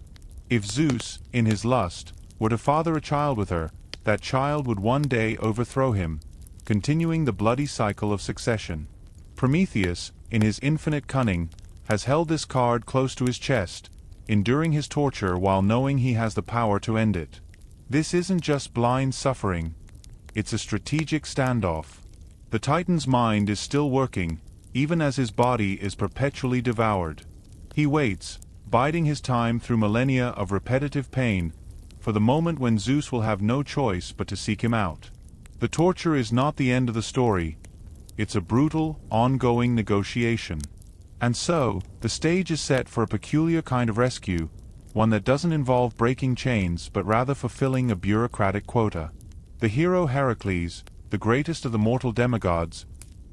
Speaker 1: If Zeus, in his lust, were to father a child with her, that child would one day overthrow him, continuing the bloody cycle of succession. Prometheus, in his infinite cunning, has held this card close to his chest, enduring his torture while knowing he has the power to end it. This isn't just blind suffering, it's a strategic standoff. The Titan's mind is still working, even as his body is perpetually devoured. He waits, biding his time through millennia of repetitive pain, for the moment when Zeus will have no choice but to seek him out. The torture is not the end of the story, it's a brutal, ongoing negotiation. And so, the stage is set for a peculiar kind of rescue, one that doesn't involve breaking chains but rather fulfilling a bureaucratic quota. The hero Heracles, the greatest of the mortal demigods,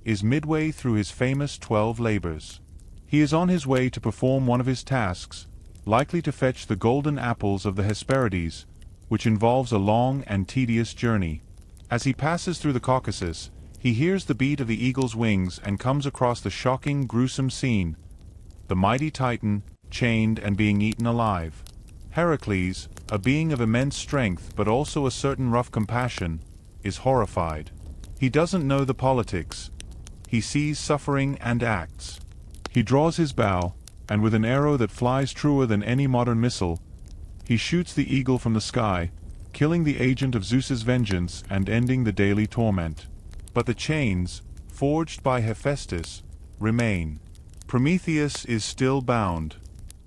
Speaker 1: is midway through his famous 12 labors. He is on his way to perform one of his tasks, likely to fetch the golden apples of the Hesperides, which involves a long and tedious journey. As he passes through the Caucasus, he hears the beat of the eagle's wings and comes across the shocking, gruesome scene, the mighty Titan, chained and being eaten alive. Heracles, a being of immense strength but also a certain rough compassion, is horrified. He doesn't know the politics. He sees suffering and acts. He draws his bow, and with an arrow that flies truer than any modern missile, he shoots the eagle from the sky, killing the agent of Zeus's vengeance and ending the daily torment. But the chains, forged by Hephaestus, remain. Prometheus is still bound.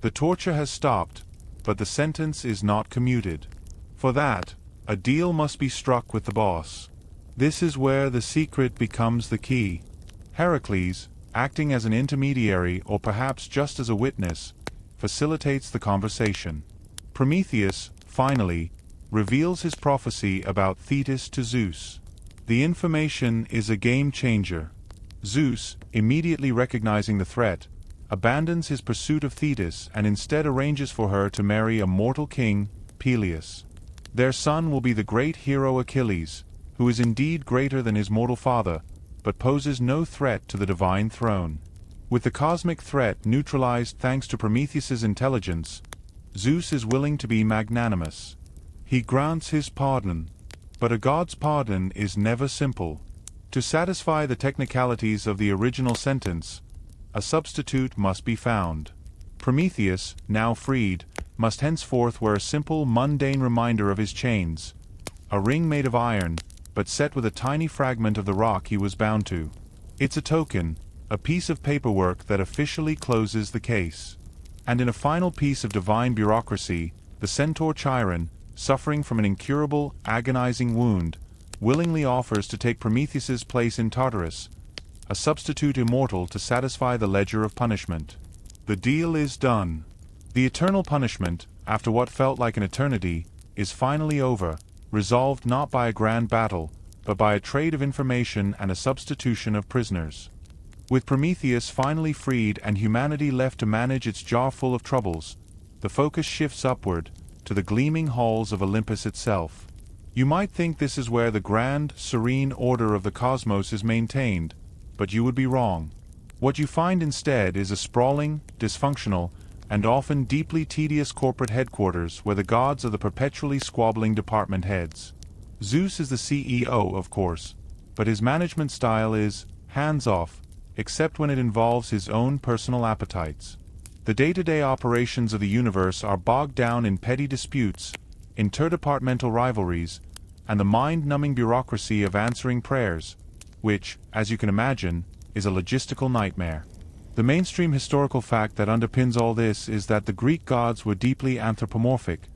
Speaker 1: The torture has stopped, but the sentence is not commuted. For that, a deal must be struck with the boss. This is where the secret becomes the key. Heracles, acting as an intermediary or perhaps just as a witness, facilitates the conversation. Prometheus, finally, reveals his prophecy about Thetis to Zeus. The information is a game-changer. Zeus, immediately recognizing the threat, abandons his pursuit of Thetis and instead arranges for her to marry a mortal king, Peleus. Their son will be the great hero Achilles, who is indeed greater than his mortal father, but poses no threat to the divine throne. With the cosmic threat neutralized thanks to Prometheus's intelligence, Zeus is willing to be magnanimous. He grants his pardon. But a god's pardon is never simple. To satisfy the technicalities of the original sentence, a substitute must be found. Prometheus, now freed, must henceforth wear a simple, mundane reminder of his chains. A ring made of iron, but set with a tiny fragment of the rock he was bound to. It's a token, a piece of paperwork that officially closes the case. And in a final piece of divine bureaucracy, the centaur Chiron, suffering from an incurable, agonizing wound, willingly offers to take Prometheus's place in Tartarus, a substitute immortal to satisfy the ledger of punishment. The deal is done. The eternal punishment, after what felt like an eternity, is finally over, resolved not by a grand battle, but by a trade of information and a substitution of prisoners. With Prometheus finally freed and humanity left to manage its jar full of troubles, the focus shifts upward, to the gleaming halls of Olympus itself. You might think this is where the grand, serene order of the cosmos is maintained, but you would be wrong. What you find instead is a sprawling, dysfunctional, and often deeply tedious corporate headquarters where the gods are the perpetually squabbling department heads. Zeus is the CEO, of course, but his management style is hands-off, except when it involves his own personal appetites. The day-to-day operations of the universe are bogged down in petty disputes, interdepartmental rivalries, and the mind-numbing bureaucracy of answering prayers, which, as you can imagine, is a logistical nightmare. The mainstream historical fact that underpins all this is that the Greek gods were deeply anthropomorphic.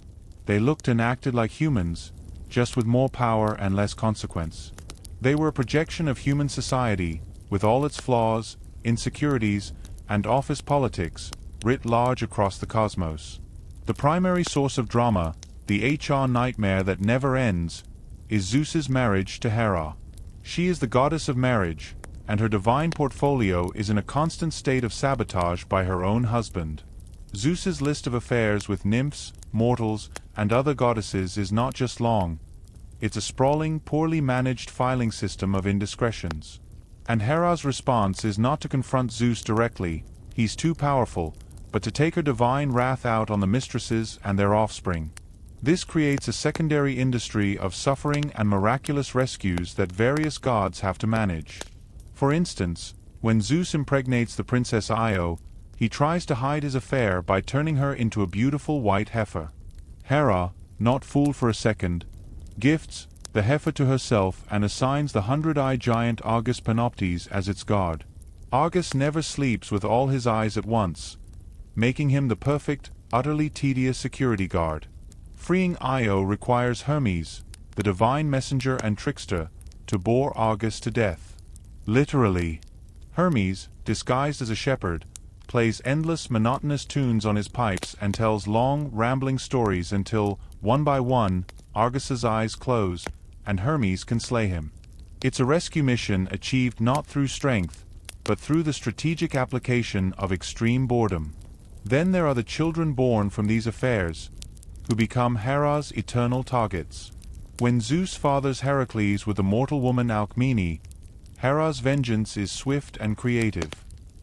Speaker 1: They looked and acted like humans, just with more power and less consequence. They were a projection of human society, with all its flaws, insecurities, and office politics, writ large across the cosmos. The primary source of drama, the HR nightmare that never ends, is Zeus's marriage to Hera. She is the goddess of marriage, and her divine portfolio is in a constant state of sabotage by her own husband. Zeus's list of affairs with nymphs, mortals, and other goddesses is not just long. It's a sprawling, poorly managed filing system of indiscretions. And Hera's response is not to confront Zeus directly, he's too powerful, but to take her divine wrath out on the mistresses and their offspring. This creates a secondary industry of suffering and miraculous rescues that various gods have to manage. For instance, when Zeus impregnates the princess Io, he tries to hide his affair by turning her into a beautiful white heifer. Hera, not fooled for a second, gifts the heifer to herself and assigns the 100-eyed giant Argus Panoptes as its guard. Argus never sleeps with all his eyes at once, making him the perfect, utterly tedious security guard. Freeing Io requires Hermes, the divine messenger and trickster, to bore Argus to death. Literally. Hermes, disguised as a shepherd, plays endless monotonous tunes on his pipes and tells long, rambling stories until, one by one, Argus's eyes close, and Hermes can slay him. It's a rescue mission achieved not through strength, but through the strategic application of extreme boredom. Then there are the children born from these affairs, who become Hera's eternal targets. When Zeus fathers Heracles with the mortal woman Alcmene, Hera's vengeance is swift and creative.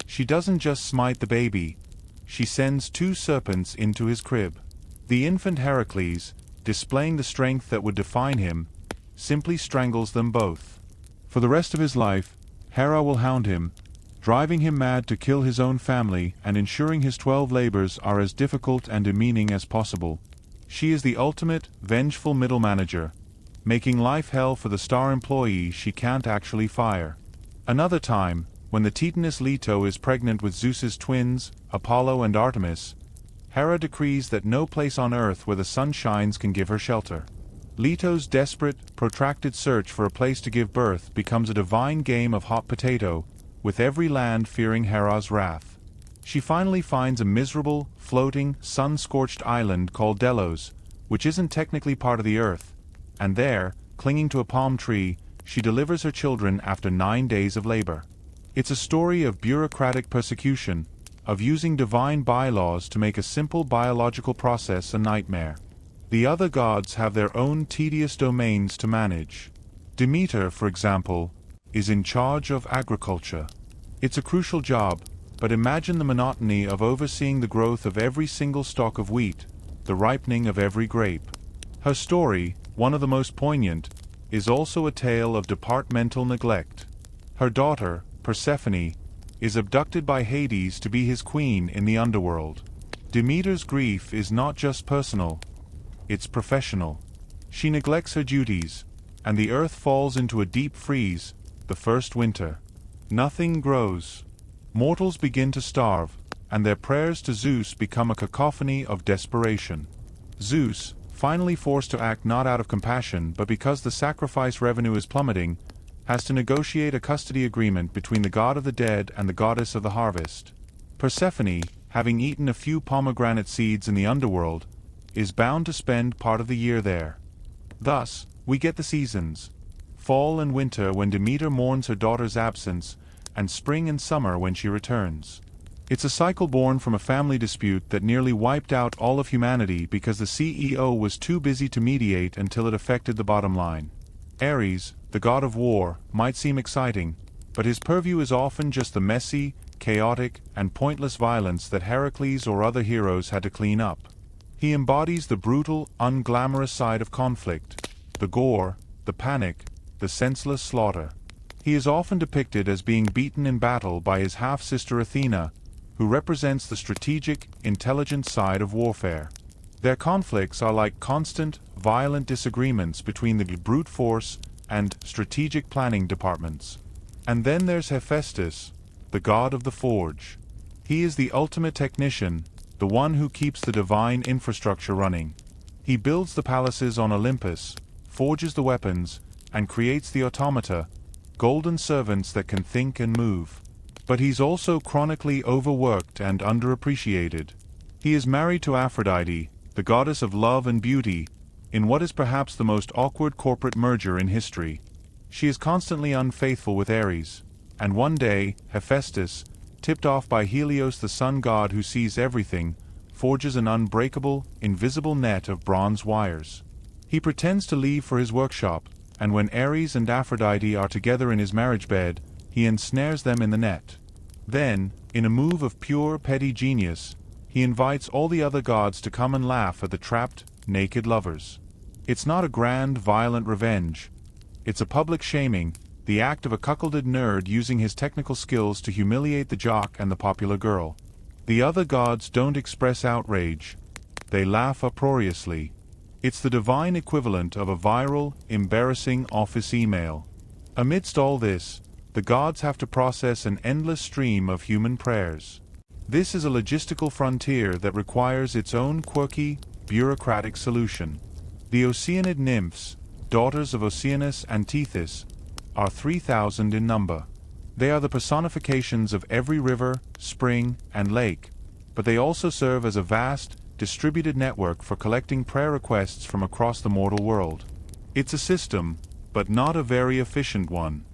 Speaker 1: She doesn't just smite the baby, she sends 2 serpents into his crib. The infant Heracles, displaying the strength that would define him, simply strangles them both. For the rest of his life, Hera will hound him, driving him mad to kill his own family and ensuring his 12 labors are as difficult and demeaning as possible. She is the ultimate, vengeful middle manager, making life hell for the star employee she can't actually fire. Another time, when the Titaness Leto is pregnant with Zeus's twins, Apollo and Artemis, Hera decrees that no place on earth where the sun shines can give her shelter. Leto's desperate, protracted search for a place to give birth becomes a divine game of hot potato, with every land fearing Hera's wrath. She finally finds a miserable, floating, sun-scorched island called Delos, which isn't technically part of the earth, and there, clinging to a palm tree, she delivers her children after 9 days of labor. It's a story of bureaucratic persecution, of using divine bylaws to make a simple biological process a nightmare. The other gods have their own tedious domains to manage. Demeter, for example, is in charge of agriculture. It's a crucial job, but imagine the monotony of overseeing the growth of every single stalk of wheat, the ripening of every grape. Her story, one of the most poignant, is also a tale of departmental neglect. Her daughter, Persephone, is abducted by Hades to be his queen in the underworld. Demeter's grief is not just personal, it's professional. She neglects her duties, and the earth falls into a deep freeze, the first winter. Nothing grows. Mortals begin to starve, and their prayers to Zeus become a cacophony of desperation. Zeus, finally forced to act not out of compassion but because the sacrifice revenue is plummeting, has to negotiate a custody agreement between the god of the dead and the goddess of the harvest. Persephone, having eaten a few pomegranate seeds in the underworld, is bound to spend part of the year there. Thus, we get the seasons: fall and winter when Demeter mourns her daughter's absence, and spring and summer when she returns. It's a cycle born from a family dispute that nearly wiped out all of humanity because the CEO was too busy to mediate until it affected the bottom line. Ares, the god of war, might seem exciting, but his purview is often just the messy, chaotic, and pointless violence that Heracles or other heroes had to clean up. He embodies the brutal, unglamorous side of conflict: the gore, the panic, the senseless slaughter. He is often depicted as being beaten in battle by his half-sister Athena, who represents the strategic, intelligent side of warfare. Their conflicts are like constant, violent disagreements between the brute force and strategic planning departments. And then there's Hephaestus, the god of the forge. He is the ultimate technician, the one who keeps the divine infrastructure running. He builds the palaces on Olympus, forges the weapons, and creates the automata, golden servants that can think and move. But he's also chronically overworked and underappreciated. He is married to Aphrodite, the goddess of love and beauty, in what is perhaps the most awkward corporate merger in history. She is constantly unfaithful with Ares, and one day, Hephaestus, tipped off by Helios the sun god who sees everything, forges an unbreakable, invisible net of bronze wires. He pretends to leave for his workshop, and when Ares and Aphrodite are together in his marriage bed, he ensnares them in the net. Then, in a move of pure, petty genius, he invites all the other gods to come and laugh at the trapped, naked lovers. It's not a grand, violent revenge. It's a public shaming, the act of a cuckolded nerd using his technical skills to humiliate the jock and the popular girl. The other gods don't express outrage. They laugh uproariously. It's the divine equivalent of a viral, embarrassing office email. Amidst all this, the gods have to process an endless stream of human prayers. This is a logistical frontier that requires its own quirky, bureaucratic solution. The Oceanid nymphs, daughters of Oceanus and Tethys, are 3,000 in number. They are the personifications of every river, spring, and lake, but they also serve as a vast, distributed network for collecting prayer requests from across the mortal world. It's a system, but not a very efficient one.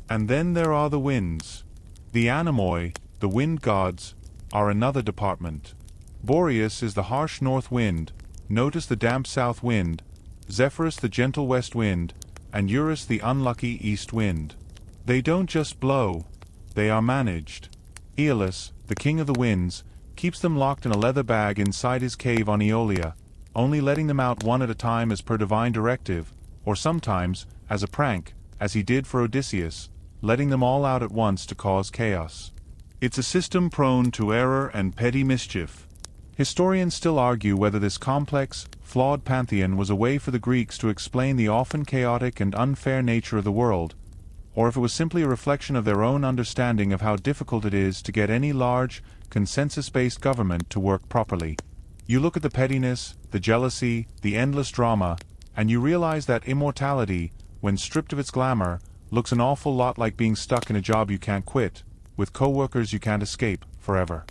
Speaker 1: And then there are the winds. The Anemoi, the wind gods, are another department. Boreas is the harsh north wind, Notus the damp south wind, Zephyrus the gentle west wind, and Eurus the unlucky east wind. They don't just blow, they are managed. Aeolus, the king of the winds, keeps them locked in a leather bag inside his cave on Aeolia, only letting them out one at a time as per divine directive, or sometimes, as a prank, as he did for Odysseus, letting them all out at once to cause chaos. It's a system prone to error and petty mischief. Historians still argue whether this complex, flawed pantheon was a way for the Greeks to explain the often chaotic and unfair nature of the world, or if it was simply a reflection of their own understanding of how difficult it is to get any large, consensus-based government to work properly. You look at the pettiness, the jealousy, the endless drama, and you realize that immortality, when stripped of its glamour, looks an awful lot like being stuck in a job you can't quit, with co-workers you can't escape, forever.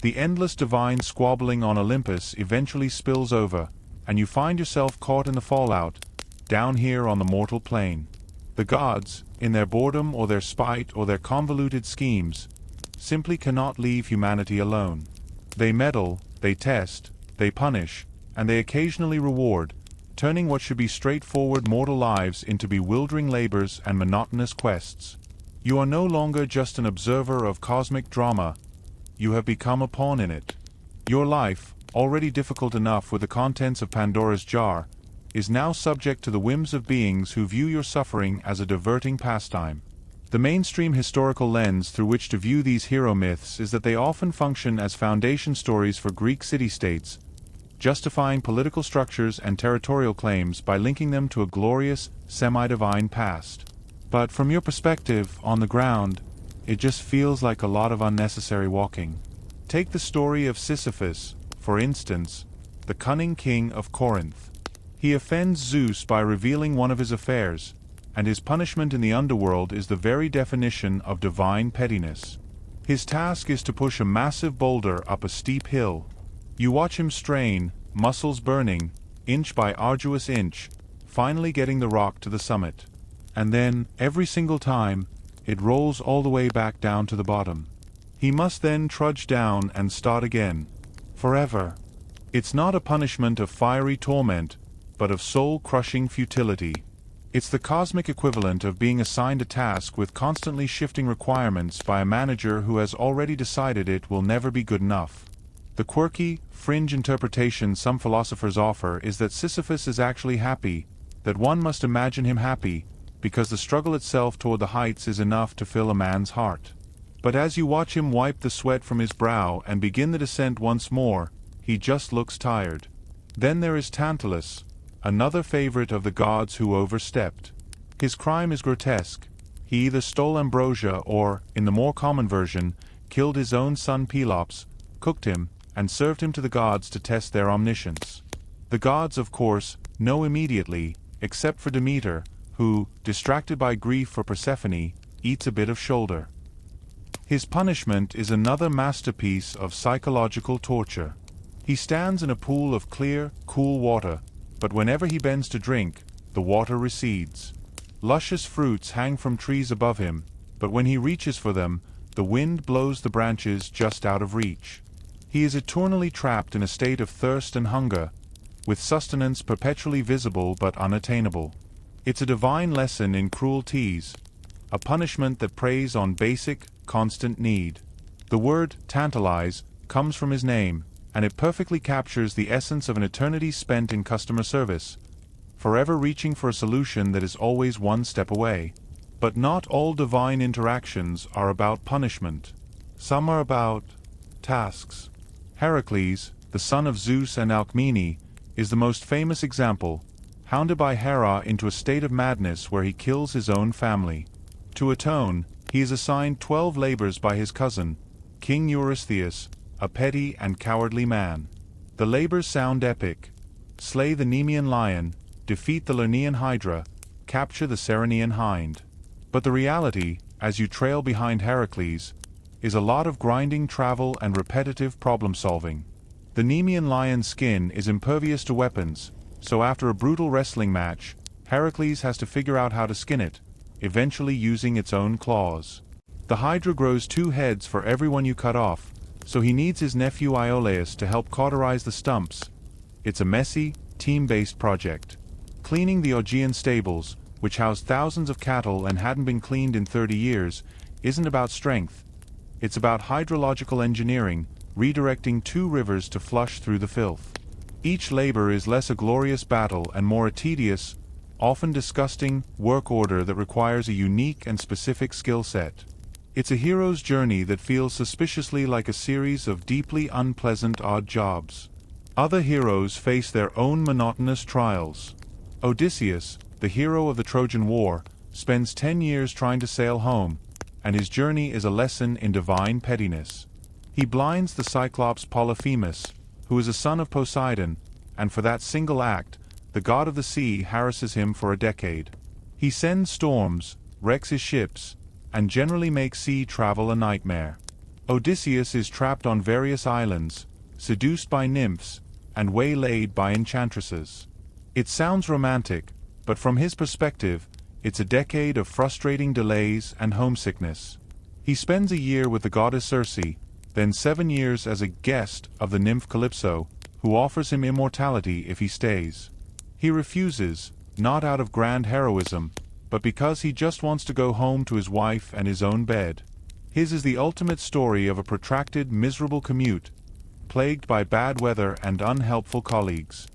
Speaker 1: The endless divine squabbling on Olympus eventually spills over, and you find yourself caught in the fallout, down here on the mortal plane. The gods, in their boredom or their spite or their convoluted schemes, simply cannot leave humanity alone. They meddle, they test, they punish, and they occasionally reward, turning what should be straightforward mortal lives into bewildering labors and monotonous quests. You are no longer just an observer of cosmic drama, you have become a pawn in it. Your life, already difficult enough with the contents of Pandora's jar, is now subject to the whims of beings who view your suffering as a diverting pastime. The mainstream historical lens through which to view these hero myths is that they often function as foundation stories for Greek city-states, justifying political structures and territorial claims by linking them to a glorious, semi-divine past. But from your perspective, on the ground, it just feels like a lot of unnecessary walking. Take the story of Sisyphus, for instance, the cunning king of Corinth. He offends Zeus by revealing one of his affairs, and his punishment in the underworld is the very definition of divine pettiness. His task is to push a massive boulder up a steep hill. You watch him strain, muscles burning, inch by arduous inch, finally getting the rock to the summit. And then, every single time, it rolls all the way back down to the bottom. He must then trudge down and start again. Forever. It's not a punishment of fiery torment, but of soul-crushing futility. It's the cosmic equivalent of being assigned a task with constantly shifting requirements by a manager who has already decided it will never be good enough. The quirky, fringe interpretation some philosophers offer is that Sisyphus is actually happy, that one must imagine him happy, because the struggle itself toward the heights is enough to fill a man's heart. But as you watch him wipe the sweat from his brow and begin the descent once more, he just looks tired. Then there is Tantalus, another favorite of the gods who overstepped. His crime is grotesque. He either stole ambrosia or, in the more common version, killed his own son Pelops, cooked him, and served him to the gods to test their omniscience. The gods, of course, know immediately, except for Demeter, who, distracted by grief for Persephone, eats a bit of shoulder. His punishment is another masterpiece of psychological torture. He stands in a pool of clear, cool water, but whenever he bends to drink, the water recedes. Luscious fruits hang from trees above him, but when he reaches for them, the wind blows the branches just out of reach. He is eternally trapped in a state of thirst and hunger, with sustenance perpetually visible but unattainable. It's a divine lesson in cruelties, a punishment that preys on basic, constant need. The word tantalize comes from his name, and it perfectly captures the essence of an eternity spent in customer service, forever reaching for a solution that is always one step away. But not all divine interactions are about punishment. Some are about tasks. Heracles, the son of Zeus and Alcmene, is the most famous example, hounded by Hera into a state of madness where he kills his own family. To atone, he is assigned 12 labors by his cousin, King Eurystheus, a petty and cowardly man. The labors sound epic. Slay the Nemean lion, defeat the Lernaean hydra, capture the Ceryneian hind. But the reality, as you trail behind Heracles, is a lot of grinding travel and repetitive problem-solving. The Nemean lion's skin is impervious to weapons, so after a brutal wrestling match, Heracles has to figure out how to skin it, eventually using its own claws. The hydra grows 2 heads for everyone you cut off, so he needs his nephew Iolaus to help cauterize the stumps. It's a messy, team-based project. Cleaning the Augean stables, which housed thousands of cattle and hadn't been cleaned in 30 years, isn't about strength. It's about hydrological engineering, redirecting 2 rivers to flush through the filth. Each labor is less a glorious battle and more a tedious, often disgusting, work order that requires a unique and specific skill set. It's a hero's journey that feels suspiciously like a series of deeply unpleasant odd jobs. Other heroes face their own monotonous trials. Odysseus, the hero of the Trojan War, spends 10 years trying to sail home, and his journey is a lesson in divine pettiness. He blinds the Cyclops Polyphemus, who is a son of Poseidon, and for that single act, the god of the sea harasses him for a decade. He sends storms, wrecks his ships, and generally makes sea travel a nightmare. Odysseus is trapped on various islands, seduced by nymphs, and waylaid by enchantresses. It sounds romantic, but from his perspective, it's a decade of frustrating delays and homesickness. He spends a year with the goddess Circe, then 7 years as a guest of the nymph Calypso, who offers him immortality if he stays. He refuses, not out of grand heroism, but because he just wants to go home to his wife and his own bed. His is the ultimate story of a protracted, miserable commute, plagued by bad weather and unhelpful colleagues.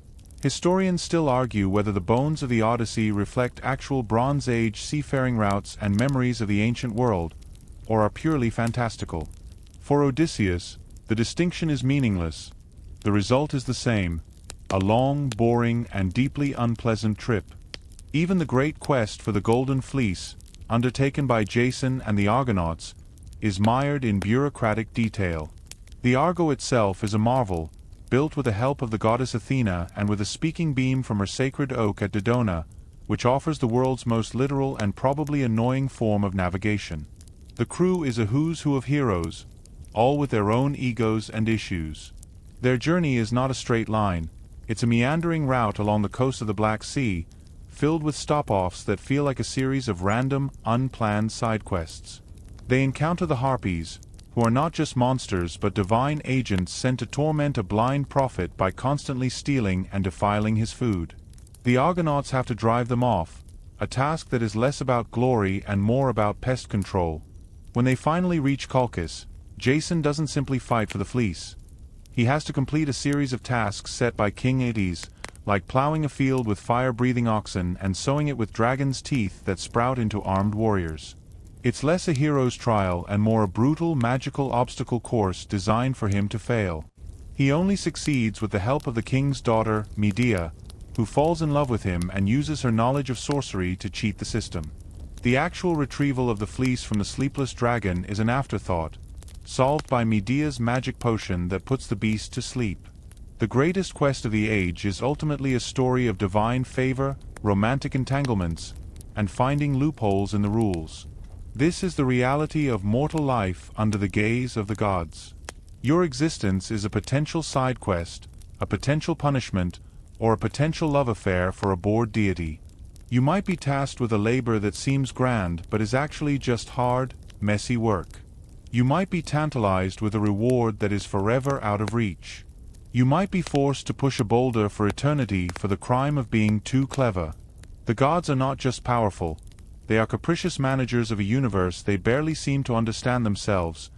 Speaker 1: Historians still argue whether the bones of the Odyssey reflect actual Bronze Age seafaring routes and memories of the ancient world, or are purely fantastical. For Odysseus, the distinction is meaningless. The result is the same: a long, boring, and deeply unpleasant trip. Even the great quest for the Golden Fleece, undertaken by Jason and the Argonauts, is mired in bureaucratic detail. The Argo itself is a marvel, built with the help of the goddess Athena and with a speaking beam from her sacred oak at Dodona, which offers the world's most literal and probably annoying form of navigation. The crew is a who's who of heroes, all with their own egos and issues. Their journey is not a straight line, it's a meandering route along the coast of the Black Sea, filled with stop-offs that feel like a series of random, unplanned side quests. They encounter the Harpies, who are not just monsters but divine agents sent to torment a blind prophet by constantly stealing and defiling his food. The Argonauts have to drive them off, a task that is less about glory and more about pest control. When they finally reach Colchis, Jason doesn't simply fight for the fleece. He has to complete a series of tasks set by King Aetes, like plowing a field with fire-breathing oxen and sowing it with dragon's teeth that sprout into armed warriors. It's less a hero's trial and more a brutal magical obstacle course designed for him to fail. He only succeeds with the help of the king's daughter, Medea, who falls in love with him and uses her knowledge of sorcery to cheat the system. The actual retrieval of the fleece from the sleepless dragon is an afterthought, solved by Medea's magic potion that puts the beast to sleep. The greatest quest of the age is ultimately a story of divine favor, romantic entanglements, and finding loopholes in the rules. This is the reality of mortal life under the gaze of the gods. Your existence is a potential side quest, a potential punishment, or a potential love affair for a bored deity. You might be tasked with a labor that seems grand but is actually just hard, messy work. You might be tantalized with a reward that is forever out of reach. You might be forced to push a boulder for eternity for the crime of being too clever. The gods are not just powerful. They are capricious managers of a universe they barely seem to understand themselves,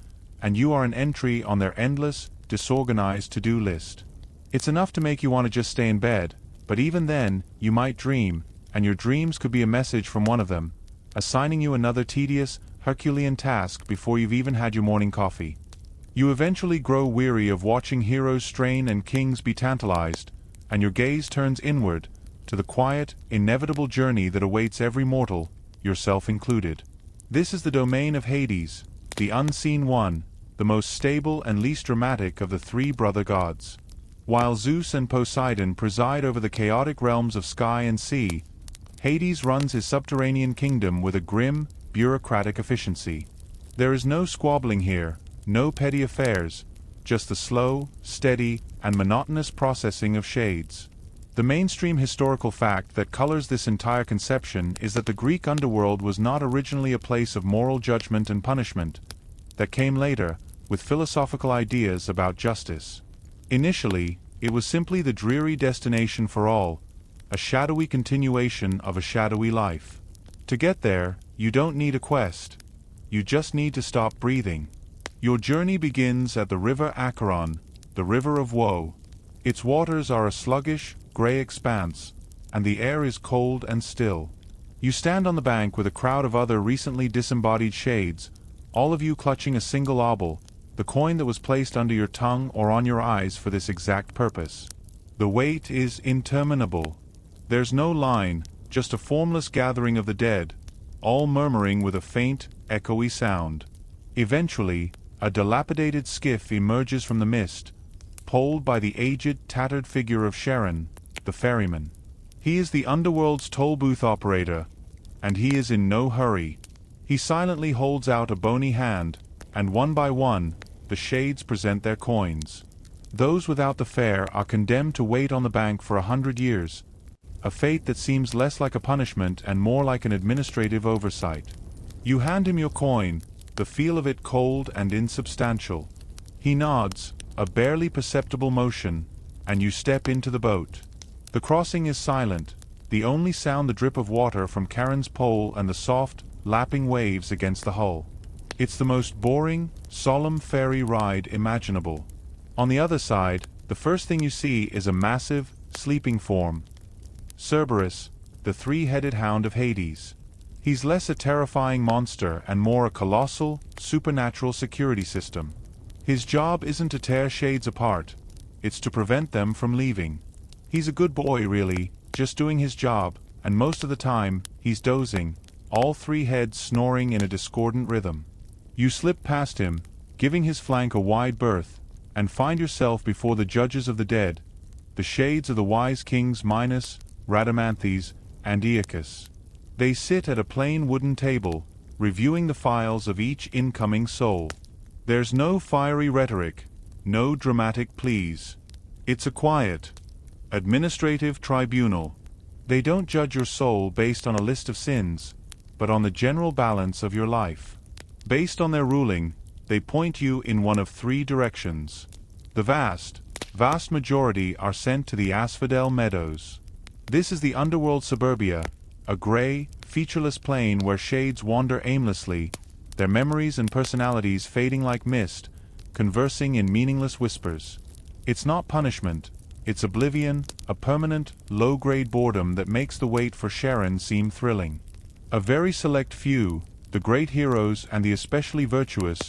Speaker 1: and you are an entry on their endless, disorganized to-do list. It's enough to make you want to just stay in bed, but even then, you might dream, and your dreams could be a message from one of them, assigning you another tedious, Herculean task before you've even had your morning coffee. You eventually grow weary of watching heroes strain and kings be tantalized, and your gaze turns inward, to the quiet, inevitable journey that awaits every mortal, yourself included. This is the domain of Hades, the unseen one, the most stable and least dramatic of the three brother gods. While Zeus and Poseidon preside over the chaotic realms of sky and sea, Hades runs his subterranean kingdom with a grim, bureaucratic efficiency. There is no squabbling here, no petty affairs, just the slow, steady, and monotonous processing of shades. The mainstream historical fact that colors this entire conception is that the Greek underworld was not originally a place of moral judgment and punishment, that came later, with philosophical ideas about justice. Initially, it was simply the dreary destination for all, a shadowy continuation of a shadowy life. To get there, you don't need a quest. You just need to stop breathing. Your journey begins at the river Acheron, the river of woe. Its waters are a sluggish, gray expanse, and the air is cold and still. You stand on the bank with a crowd of other recently disembodied shades, all of you clutching a single obol, the coin that was placed under your tongue or on your eyes for this exact purpose. The wait is interminable. There's no line, just a formless gathering of the dead, all murmuring with a faint, echoey sound. Eventually, a dilapidated skiff emerges from the mist, poled by the aged, tattered figure of Charon, the ferryman. He is the underworld's toll booth operator, and he is in no hurry. He silently holds out a bony hand, and one by one, the shades present their coins. Those without the fare are condemned to wait on the bank for 100 years, a fate that seems less like a punishment and more like an administrative oversight. You hand him your coin, the feel of it cold and insubstantial. He nods, a barely perceptible motion, and you step into the boat. The crossing is silent, the only sound the drip of water from Charon's pole and the soft, lapping waves against the hull. It's the most boring, solemn ferry ride imaginable. On the other side, the first thing you see is a massive, sleeping form. Cerberus, the three-headed hound of Hades. He's less a terrifying monster and more a colossal, supernatural security system. His job isn't to tear shades apart, it's to prevent them from leaving. He's a good boy really, just doing his job, and most of the time, he's dozing, all three heads snoring in a discordant rhythm. You slip past him, giving his flank a wide berth, and find yourself before the judges of the dead, the shades of the wise kings Minos, Rhadamanthys, and Aeacus. They sit at a plain wooden table, reviewing the files of each incoming soul. There's no fiery rhetoric, no dramatic pleas. It's a quiet, administrative tribunal. They don't judge your soul based on a list of sins, but on the general balance of your life. Based on their ruling, they point you in one of three directions. The vast majority are sent to the asphodel meadows. This is the underworld suburbia, a gray, featureless plain where shades wander aimlessly, their memories and personalities fading like mist, conversing in meaningless whispers. It's not punishment, it's oblivion, a permanent, low-grade boredom that makes the wait for Sharon seem thrilling. A very select few, the great heroes and the especially virtuous,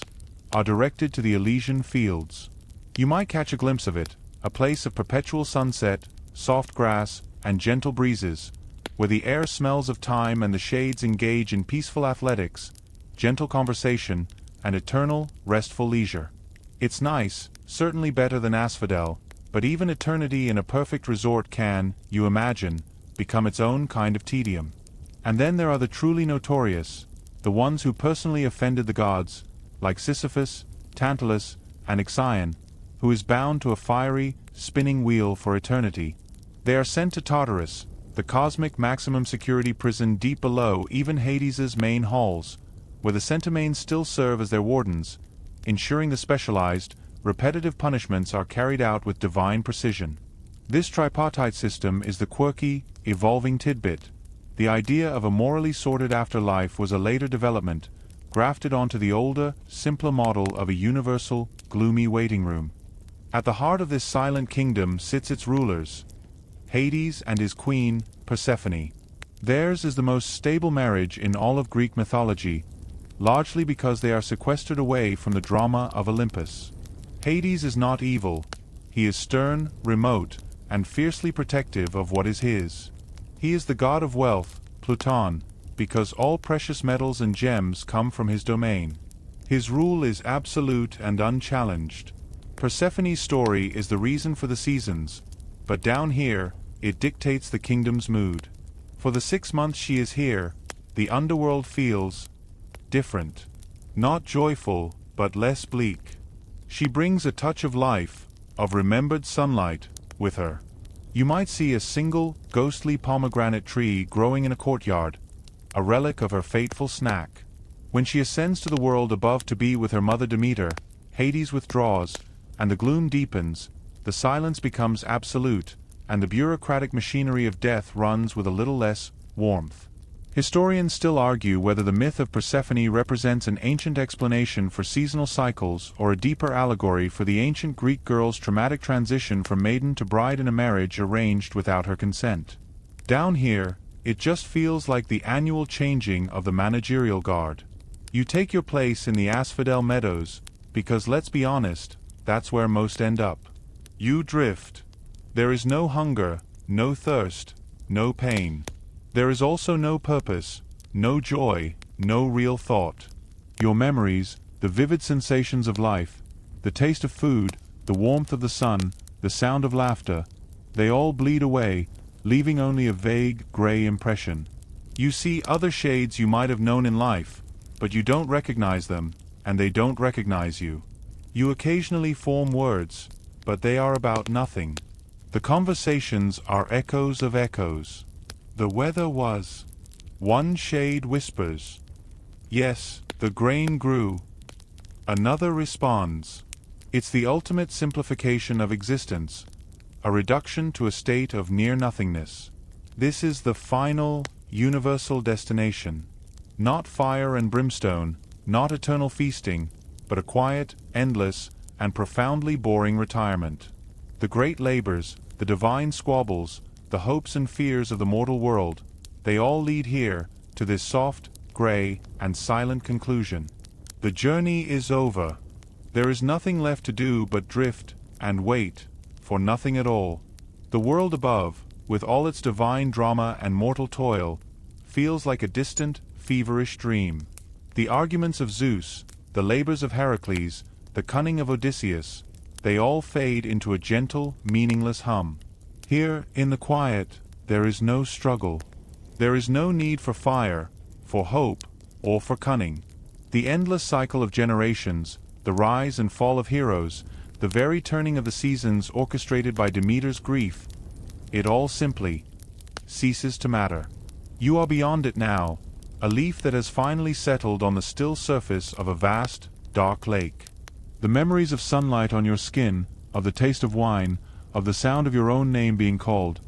Speaker 1: are directed to the Elysian fields. You might catch a glimpse of it, a place of perpetual sunset, soft grass, and gentle breezes, where the air smells of time and the shades engage in peaceful athletics, gentle conversation, and eternal, restful leisure. It's nice, certainly better than asphodel, but even eternity in a perfect resort can, you imagine, become its own kind of tedium. And then there are the truly notorious, the ones who personally offended the gods, like Sisyphus, Tantalus, and Ixion, who is bound to a fiery, spinning wheel for eternity. They are sent to Tartarus, the cosmic maximum security prison deep below even Hades's main halls, where the Centimanes still serve as their wardens, ensuring the specialized, repetitive punishments are carried out with divine precision. This tripartite system is the quirky, evolving tidbit. The idea of a morally sorted afterlife was a later development, grafted onto the older, simpler model of a universal, gloomy waiting room. At the heart of this silent kingdom sits its rulers, Hades and his queen, Persephone. Theirs is the most stable marriage in all of Greek mythology, largely because they are sequestered away from the drama of Olympus. Hades is not evil. He is stern, remote, and fiercely protective of what is his. He is the god of wealth, Pluton, because all precious metals and gems come from his domain. His rule is absolute and unchallenged. Persephone's story is the reason for the seasons, but down here, it dictates the kingdom's mood. For the 6 months she is here, the underworld feels different. Not joyful, but less bleak. She brings a touch of life, of remembered sunlight, with her. You might see a single, ghostly pomegranate tree growing in a courtyard, a relic of her fateful snack. When she ascends to the world above to be with her mother Demeter, Hades withdraws, and the gloom deepens, the silence becomes absolute, and the bureaucratic machinery of death runs with a little less warmth. Historians still argue whether the myth of Persephone represents an ancient explanation for seasonal cycles or a deeper allegory for the ancient Greek girl's traumatic transition from maiden to bride in a marriage arranged without her consent. Down here, it just feels like the annual changing of the managerial guard. You take your place in the asphodel meadows, because let's be honest, that's where most end up. You drift. There is no hunger, no thirst, no pain. There is also no purpose, no joy, no real thought. Your memories, the vivid sensations of life, the taste of food, the warmth of the sun, the sound of laughter, they all bleed away, leaving only a vague, gray impression. You see other shades you might have known in life, but you don't recognize them, and they don't recognize you. You occasionally form words, but they are about nothing. The conversations are echoes of echoes. The weather was. One shade whispers. Yes, the grain grew. Another responds. It's the ultimate simplification of existence, a reduction to a state of near-nothingness. This is the final, universal destination. Not fire and brimstone, not eternal feasting, but a quiet, endless, and profoundly boring retirement. The great labors, the divine squabbles, the hopes and fears of the mortal world, they all lead here, to this soft, gray, and silent conclusion. The journey is over. There is nothing left to do but drift, and wait, for nothing at all. The world above, with all its divine drama and mortal toil, feels like a distant, feverish dream. The arguments of Zeus, the labors of Heracles, the cunning of Odysseus, they all fade into a gentle, meaningless hum. Here, in the quiet, there is no struggle. There is no need for fire, for hope, or for cunning. The endless cycle of generations, the rise and fall of heroes, the very turning of the seasons orchestrated by Demeter's grief, it all simply ceases to matter. You are beyond it now, a leaf that has finally settled on the still surface of a vast, dark lake. The memories of sunlight on your skin, of the taste of wine, of the sound of your own name being called,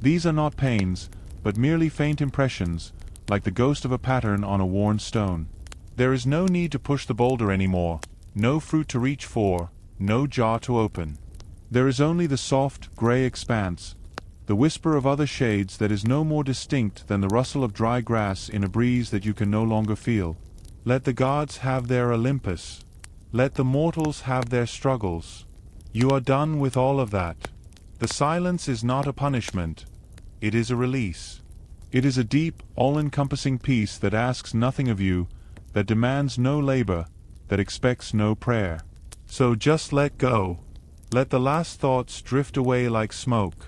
Speaker 1: these are not pains, but merely faint impressions, like the ghost of a pattern on a worn stone. There is no need to push the boulder anymore, no fruit to reach for, no jar to open. There is only the soft, gray expanse, the whisper of other shades that is no more distinct than the rustle of dry grass in a breeze that you can no longer feel. Let the gods have their Olympus. Let the mortals have their struggles. You are done with all of that. The silence is not a punishment. It is a release. It is a deep, all-encompassing peace that asks nothing of you, that demands no labor, that expects no prayer. So just let go. Let the last thoughts drift away like smoke.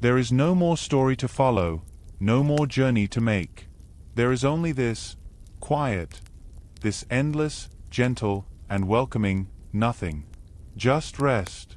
Speaker 1: There is no more story to follow, no more journey to make. There is only this quiet, this endless, gentle, and welcoming nothing. Just rest.